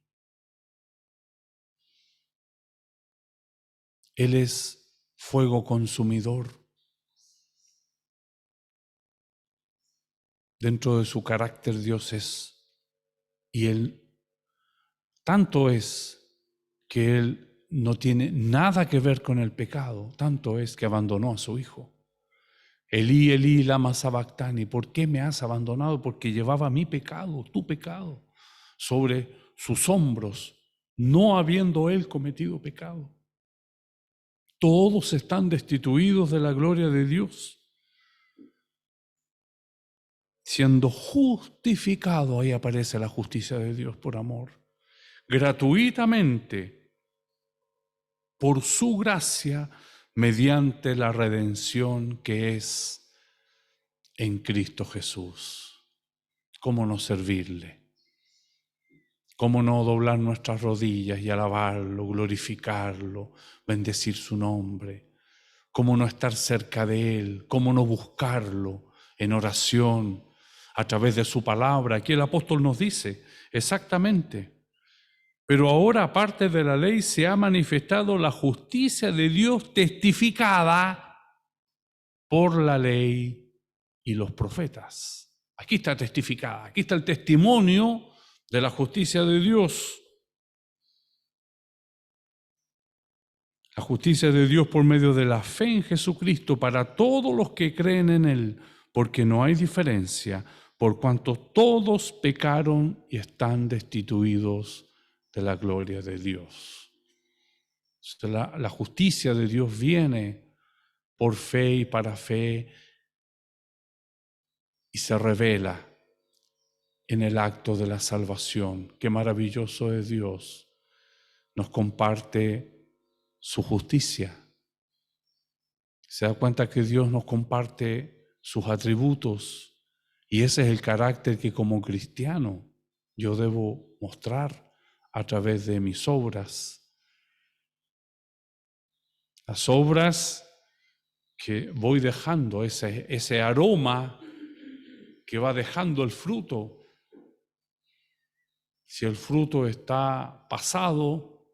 Él es fuego consumidor. Dentro de su carácter Dios es. Y Él tanto es que Él no tiene nada que ver con el pecado, tanto es que abandonó a su Hijo. Elí, Elí, lama sabactani, ¿por qué me has abandonado? Porque llevaba mi pecado, tu pecado, sobre sus hombros, no habiendo Él cometido pecado. Todos están destituidos de la gloria de Dios. Siendo justificado, ahí aparece la justicia de Dios por amor, gratuitamente, por su gracia, mediante la redención que es en Cristo Jesús. ¿Cómo no servirle? ¿Cómo no doblar nuestras rodillas y alabarlo, glorificarlo, bendecir su nombre? ¿Cómo no estar cerca de Él? ¿Cómo no buscarlo en oración? A través de su palabra. Aquí el apóstol nos dice exactamente, pero ahora aparte de la ley se ha manifestado la justicia de Dios testificada por la ley y los profetas. Aquí está testificada, aquí está el testimonio de la justicia de Dios. La justicia de Dios por medio de la fe en Jesucristo para todos los que creen en Él, porque no hay diferencia, por cuanto todos pecaron y están destituidos de la gloria de Dios. La justicia de Dios viene por fe y para fe y se revela en el acto de la salvación. Qué maravilloso es Dios. Nos comparte su justicia. Se da cuenta que Dios nos comparte sus atributos y ese es el carácter que como cristiano yo debo mostrar a través de mis obras. Las obras que voy dejando, ese aroma que va dejando el fruto. Si el fruto está pasado,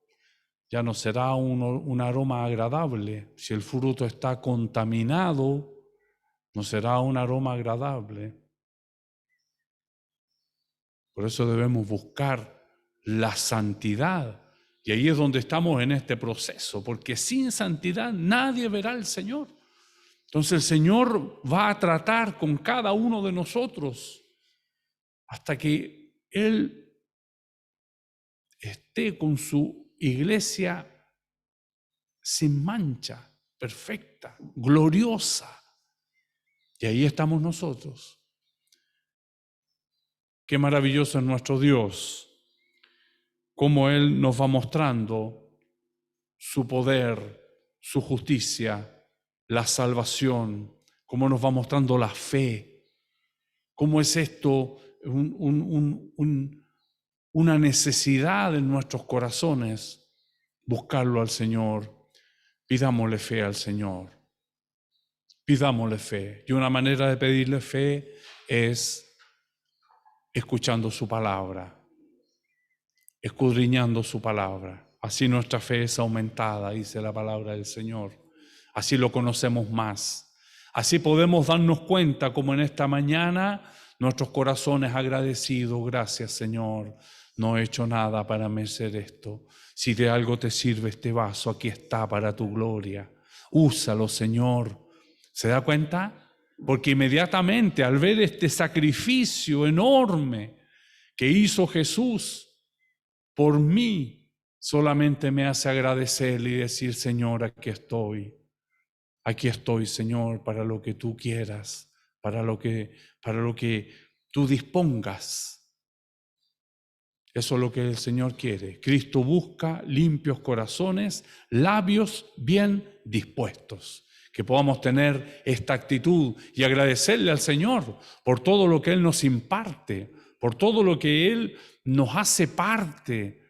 ya no será un aroma agradable. Si el fruto está contaminado, no será un aroma agradable. Por eso debemos buscar la santidad. Y ahí es donde estamos en este proceso, porque sin santidad nadie verá al Señor. Entonces el Señor va a tratar con cada uno de nosotros hasta que Él esté con su iglesia sin mancha, perfecta, gloriosa. Y ahí estamos nosotros. Qué maravilloso es nuestro Dios, cómo Él nos va mostrando su poder, su justicia, la salvación, cómo nos va mostrando la fe, cómo es esto una necesidad en nuestros corazones, buscarlo al Señor. Pidámosle fe al Señor, pidámosle fe. Y una manera de pedirle fe es escuchando su palabra, escudriñando su palabra. Así nuestra fe es aumentada, dice la palabra del Señor. Así lo conocemos más. Así podemos darnos cuenta como en esta mañana nuestros corazones agradecidos. Gracias, Señor. No he hecho nada para merecer esto. Si de algo te sirve este vaso, aquí está para tu gloria. Úsalo, Señor. ¿Se da cuenta? Porque inmediatamente al ver este sacrificio enorme que hizo Jesús por mí, solamente me hace agradecerle y decir, Señor, aquí estoy. Aquí estoy, Señor, para lo que tú quieras, para lo que tú dispongas. Eso es lo que el Señor quiere. Cristo busca limpios corazones, labios bien dispuestos. Que podamos tener esta actitud y agradecerle al Señor por todo lo que Él nos imparte, por todo lo que Él nos hace parte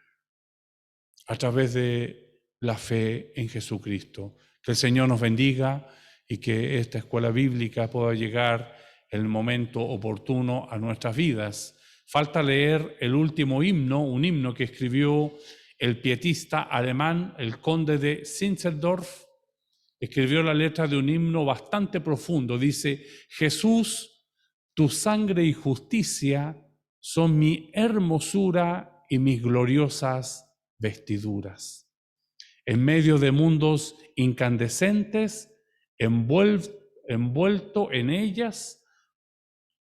a través de la fe en Jesucristo. Que el Señor nos bendiga y que esta escuela bíblica pueda llegar en el momento oportuno a nuestras vidas. Falta leer el último himno, un himno que escribió el pietista alemán, el conde de Zinzendorf. Escribió la letra de un himno bastante profundo. Dice, Jesús, tu sangre y justicia son mi hermosura y mis gloriosas vestiduras. En medio de mundos incandescentes, envuelto en ellas,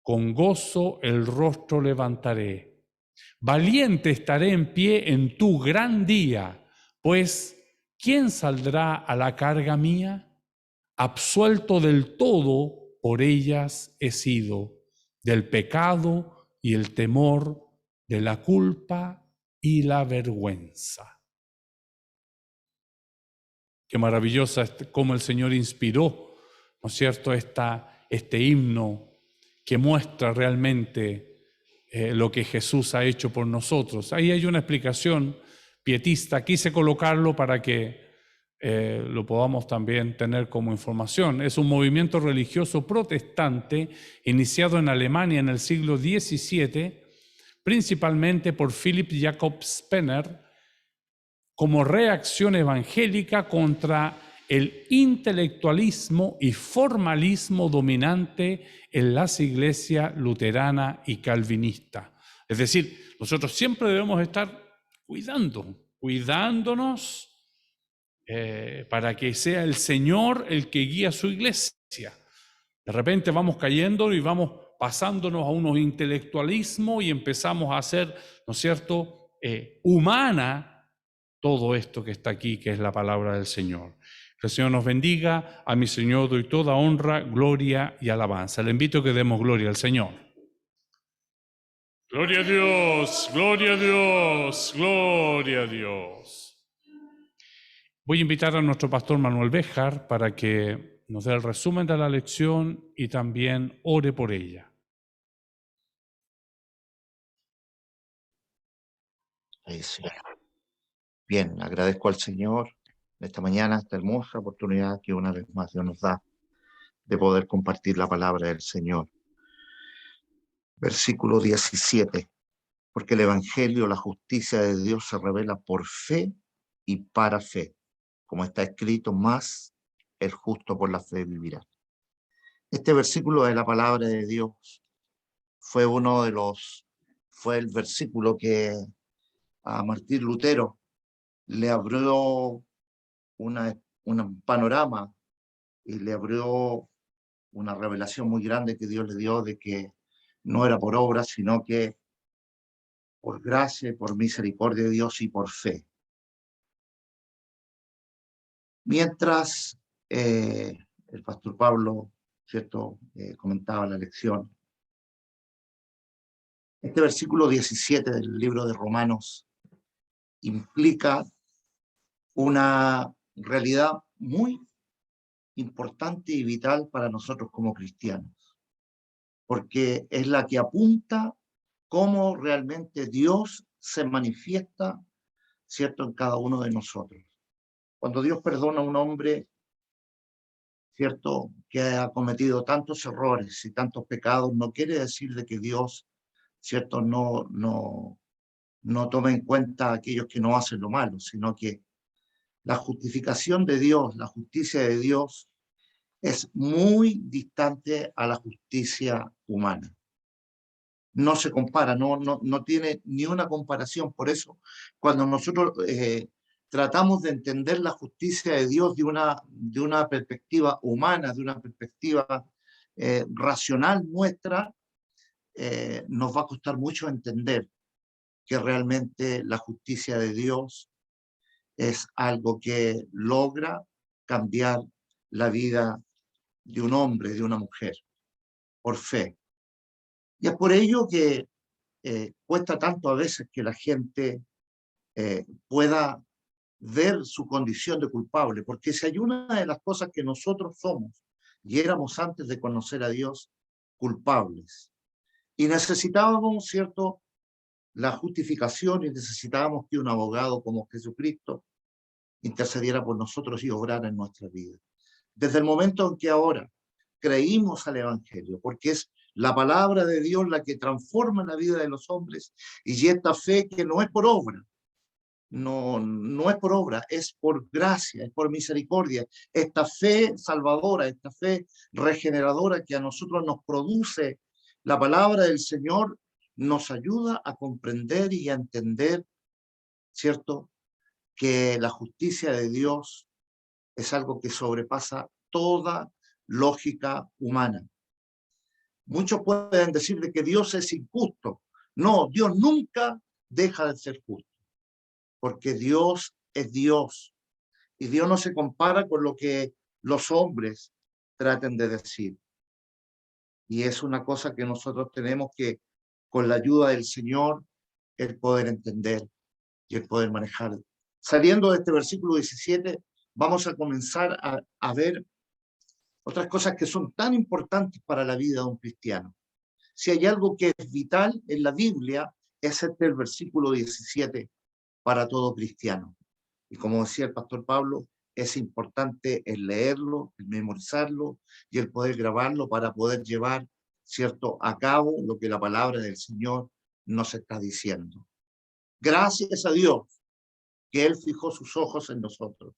con gozo el rostro levantaré. Valiente estaré en pie en tu gran día, pues ¿quién saldrá a la carga mía? Absuelto del todo, por ellas he sido, del pecado y el temor, de la culpa y la vergüenza. Qué maravillosa es cómo el Señor inspiró, ¿no es cierto?, este himno que muestra realmente lo que Jesús ha hecho por nosotros. Ahí hay una explicación pietista. Quise colocarlo para que lo podamos también tener como información. Es un movimiento religioso protestante iniciado en Alemania en el siglo XVII, principalmente por Philipp Jakob Spener, como reacción evangélica contra el intelectualismo y formalismo dominante en las iglesias luterana y calvinista. Es decir, nosotros siempre debemos estar cuidándonos para que sea el Señor el que guía su iglesia. De repente vamos cayendo y vamos pasándonos a unos intelectualismos y empezamos a hacer, ¿no es cierto?, humana todo esto que está aquí, que es la palabra del Señor. Que el Señor nos bendiga. A mi Señor doy toda honra, gloria y alabanza. Le invito a que demos gloria al Señor. Gloria a Dios, gloria a Dios, gloria a Dios. Voy a invitar a nuestro pastor Manuel Béjar para que nos dé el resumen de la lección y también ore por ella. Ahí sí. Bien, agradezco al Señor esta mañana, esta hermosa oportunidad que una vez más Dios nos da de poder compartir la palabra del Señor. Versículo 17. Porque el Evangelio, la justicia de Dios se revela por fe y para fe. Como está escrito, más el justo por la fe vivirá. Este versículo de la palabra de Dios fue el versículo que a Martín Lutero le abrió un panorama y le abrió una revelación muy grande que Dios le dio de que no era por obra, sino que por gracia, por misericordia de Dios y por fe. Mientras el pastor Pablo, ¿cierto?, comentaba la lección, este versículo 17 del libro de Romanos implica una realidad muy importante y vital para nosotros como cristianos, porque es la que apunta cómo realmente Dios se manifiesta, ¿cierto?, en cada uno de nosotros. Cuando Dios perdona a un hombre, ¿cierto?, que ha cometido tantos errores y tantos pecados, no quiere decir de que Dios, ¿cierto?, no toma en cuenta a aquellos que no hacen lo malo, sino que la justificación de Dios, la justicia de Dios, es muy distante a la justicia humana. No se compara, no tiene ni una comparación. Por eso, cuando nosotros tratamos de entender la justicia de Dios de una perspectiva humana, de una perspectiva racional nuestra, nos va a costar mucho entender que realmente la justicia de Dios es algo que logra cambiar la vida de un hombre, de una mujer, por fe. Y es por ello que cuesta tanto a veces que la gente pueda ver su condición de culpable, porque si hay una de las cosas que nosotros somos y éramos antes de conocer a Dios, culpables. Y necesitábamos, ¿cierto?, la justificación, y necesitábamos que un abogado como Jesucristo intercediera por nosotros y obrara en nuestra vida. Desde el momento en que ahora creímos al Evangelio, porque es la palabra de Dios la que transforma la vida de los hombres, y esta fe que no es por obra, no es por obra, es por gracia, es por misericordia. Esta fe salvadora, esta fe regeneradora que a nosotros nos produce la palabra del Señor, nos ayuda a comprender y a entender, ¿cierto?, que la justicia de Dios es algo que sobrepasa toda lógica humana. Muchos pueden decir de que Dios es injusto. No, Dios nunca deja de ser justo, porque Dios es Dios, y Dios no se compara con lo que los hombres traten de decir. Y es una cosa que nosotros tenemos que, con la ayuda del Señor, el poder entender y el poder manejar. Saliendo de este versículo 17, vamos a comenzar a ver otras cosas que son tan importantes para la vida de un cristiano. Si hay algo que es vital en la Biblia, es el versículo 17 para todo cristiano. Y como decía el pastor Pablo, es importante el leerlo, el memorizarlo y el poder grabarlo para poder llevar, ¿cierto?, a cabo lo que la palabra del Señor nos está diciendo. Gracias a Dios que Él fijó sus ojos en nosotros,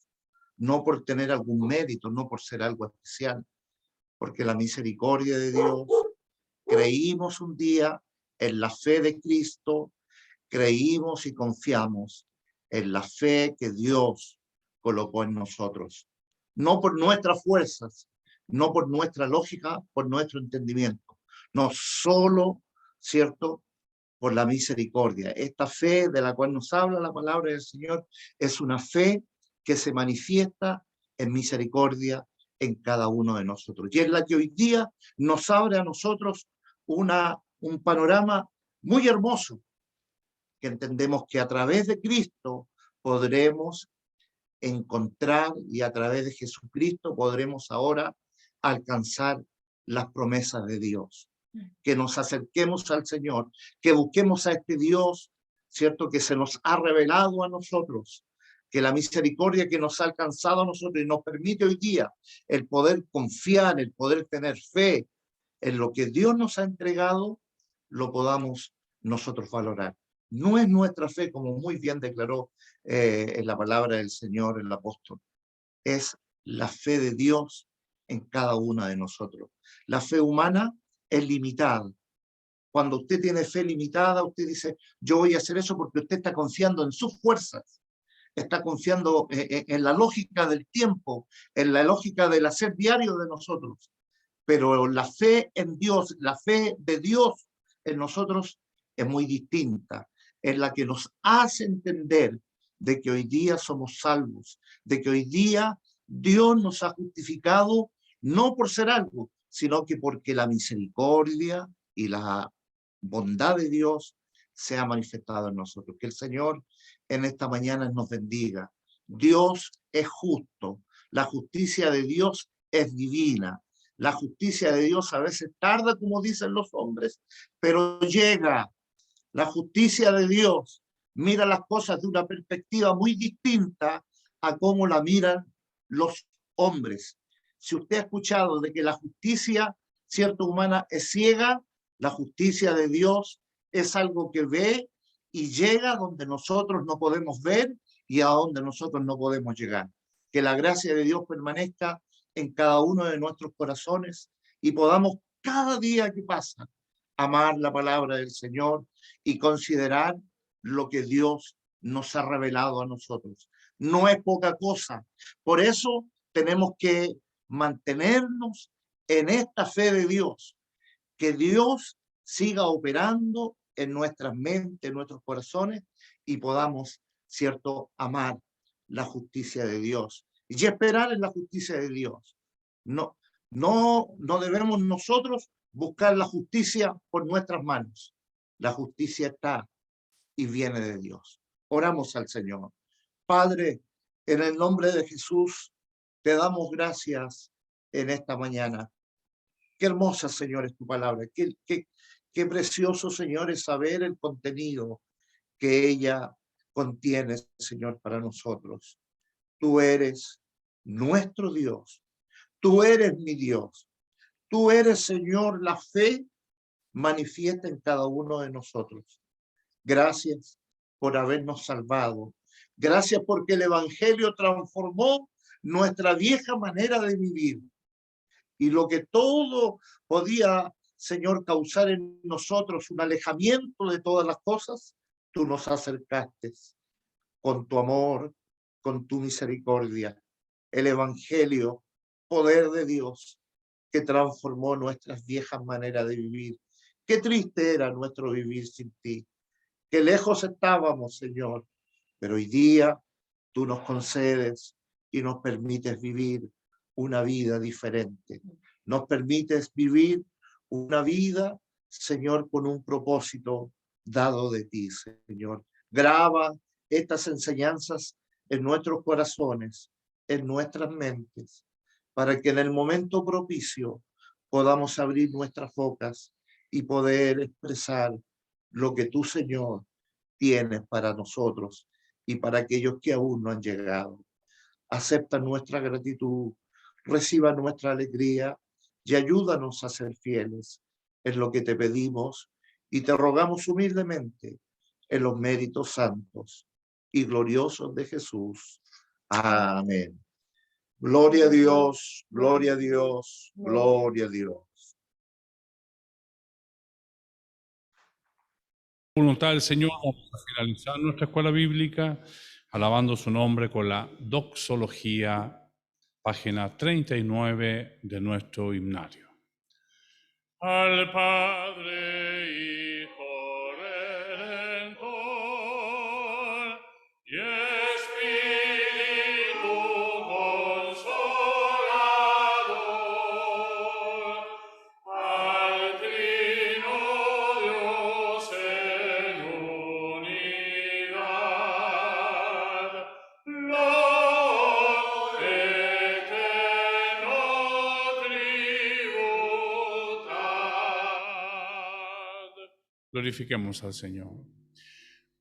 no por tener algún mérito, no por ser algo especial, porque la misericordia de Dios, creímos un día en la fe de Cristo, creímos y confiamos en la fe que Dios colocó en nosotros. No por nuestras fuerzas, no por nuestra lógica, por nuestro entendimiento. No solo, ¿cierto?, por la misericordia. Esta fe de la cual nos habla la palabra del Señor es una fe que se manifiesta en misericordia en cada uno de nosotros. Y es la que hoy día nos abre a nosotros un panorama muy hermoso, que entendemos que a través de Cristo podremos encontrar, y a través de Jesucristo podremos ahora alcanzar las promesas de Dios. Que nos acerquemos al Señor, que busquemos a este Dios, ¿cierto?, que se nos ha revelado a nosotros, que la misericordia que nos ha alcanzado a nosotros y nos permite hoy día el poder confiar, el poder tener fe en lo que Dios nos ha entregado, lo podamos nosotros valorar. No es nuestra fe, como muy bien declaró en la palabra del Señor el apóstol, es la fe de Dios en cada una de nosotros. La fe humana es limitada. Cuando usted tiene fe limitada, usted dice, yo voy a hacer eso porque usted está confiando en sus fuerzas, está confiando en la lógica del tiempo, en la lógica del hacer diario de nosotros. Pero la fe en Dios, la fe de Dios en nosotros es muy distinta, es la que nos hace entender de que hoy día somos salvos, de que hoy día Dios nos ha justificado no por ser algo, sino que porque la misericordia y la bondad de Dios se ha manifestado en nosotros. Que el Señor en esta mañana nos bendiga. Dios es justo, la justicia de Dios es divina. La justicia de Dios a veces tarda, como dicen los hombres, pero llega. La justicia de Dios mira las cosas de una perspectiva muy distinta a cómo la miran los hombres. Si usted ha escuchado de que la justicia, cierta humana, es ciega, la justicia de Dios es algo que ve y llega donde nosotros no podemos ver y a donde nosotros no podemos llegar. Que la gracia de Dios permanezca en cada uno de nuestros corazones y podamos cada día que pasa amar la palabra del Señor y considerar lo que Dios nos ha revelado a nosotros. No es poca cosa. Por eso tenemos que mantenernos en esta fe de Dios, que Dios siga operando en nuestras mentes, en nuestros corazones, y podamos, ¿cierto?, amar la justicia de Dios y esperar en la justicia de Dios. No debemos nosotros buscar la justicia por nuestras manos. La justicia está y viene de Dios. Oramos al Señor. Padre, en el nombre de Jesús, te damos gracias en esta mañana. Qué hermosa, Señor, es tu palabra. Qué precioso, Señor, es saber el contenido que ella contiene, Señor, para nosotros. Tú eres nuestro Dios. Tú eres mi Dios. Tú eres, Señor, la fe manifiesta en cada uno de nosotros. Gracias por habernos salvado. Gracias porque el Evangelio transformó nuestra vieja manera de vivir. Y lo que todo podía, Señor, causar en nosotros un alejamiento de todas las cosas, tú nos acercaste con tu amor, con tu misericordia. El Evangelio, poder de Dios, que transformó nuestras viejas maneras de vivir. Qué triste era nuestro vivir sin ti. Qué lejos estábamos, Señor. Pero hoy día tú nos concedes y nos permites vivir una vida diferente. Nos permites vivir una vida, Señor, con un propósito dado de ti, Señor. Graba estas enseñanzas en nuestros corazones, en nuestras mentes, para que en el momento propicio podamos abrir nuestras bocas y poder expresar lo que tú, Señor, tienes para nosotros y para aquellos que aún no han llegado. Acepta nuestra gratitud, reciba nuestra alegría y ayúdanos a ser fieles en lo que te pedimos y te rogamos humildemente en los méritos santos y gloriosos de Jesús. Amén. Gloria a Dios, gloria a Dios, gloria a Dios. Voluntad del Señor, vamos a finalizar nuestra escuela bíblica. alabando su nombre con la doxología, página 39 de nuestro himnario. Al Padre, Hijo Redentor, y Espíritu Consolador, al Trino Dios en unidad, lo eterno tributad. Glorifiquemos al Señor.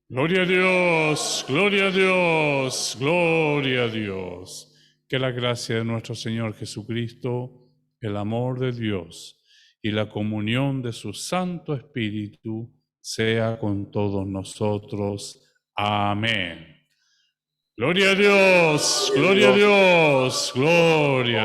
Gloria a Dios, gloria a Dios, gloria a Dios. Que la gracia de nuestro Señor Jesucristo, el amor de Dios y la comunión de su Santo Espíritu sea con todos nosotros. Amén. Gloria a Dios, gloria a Dios, gloria a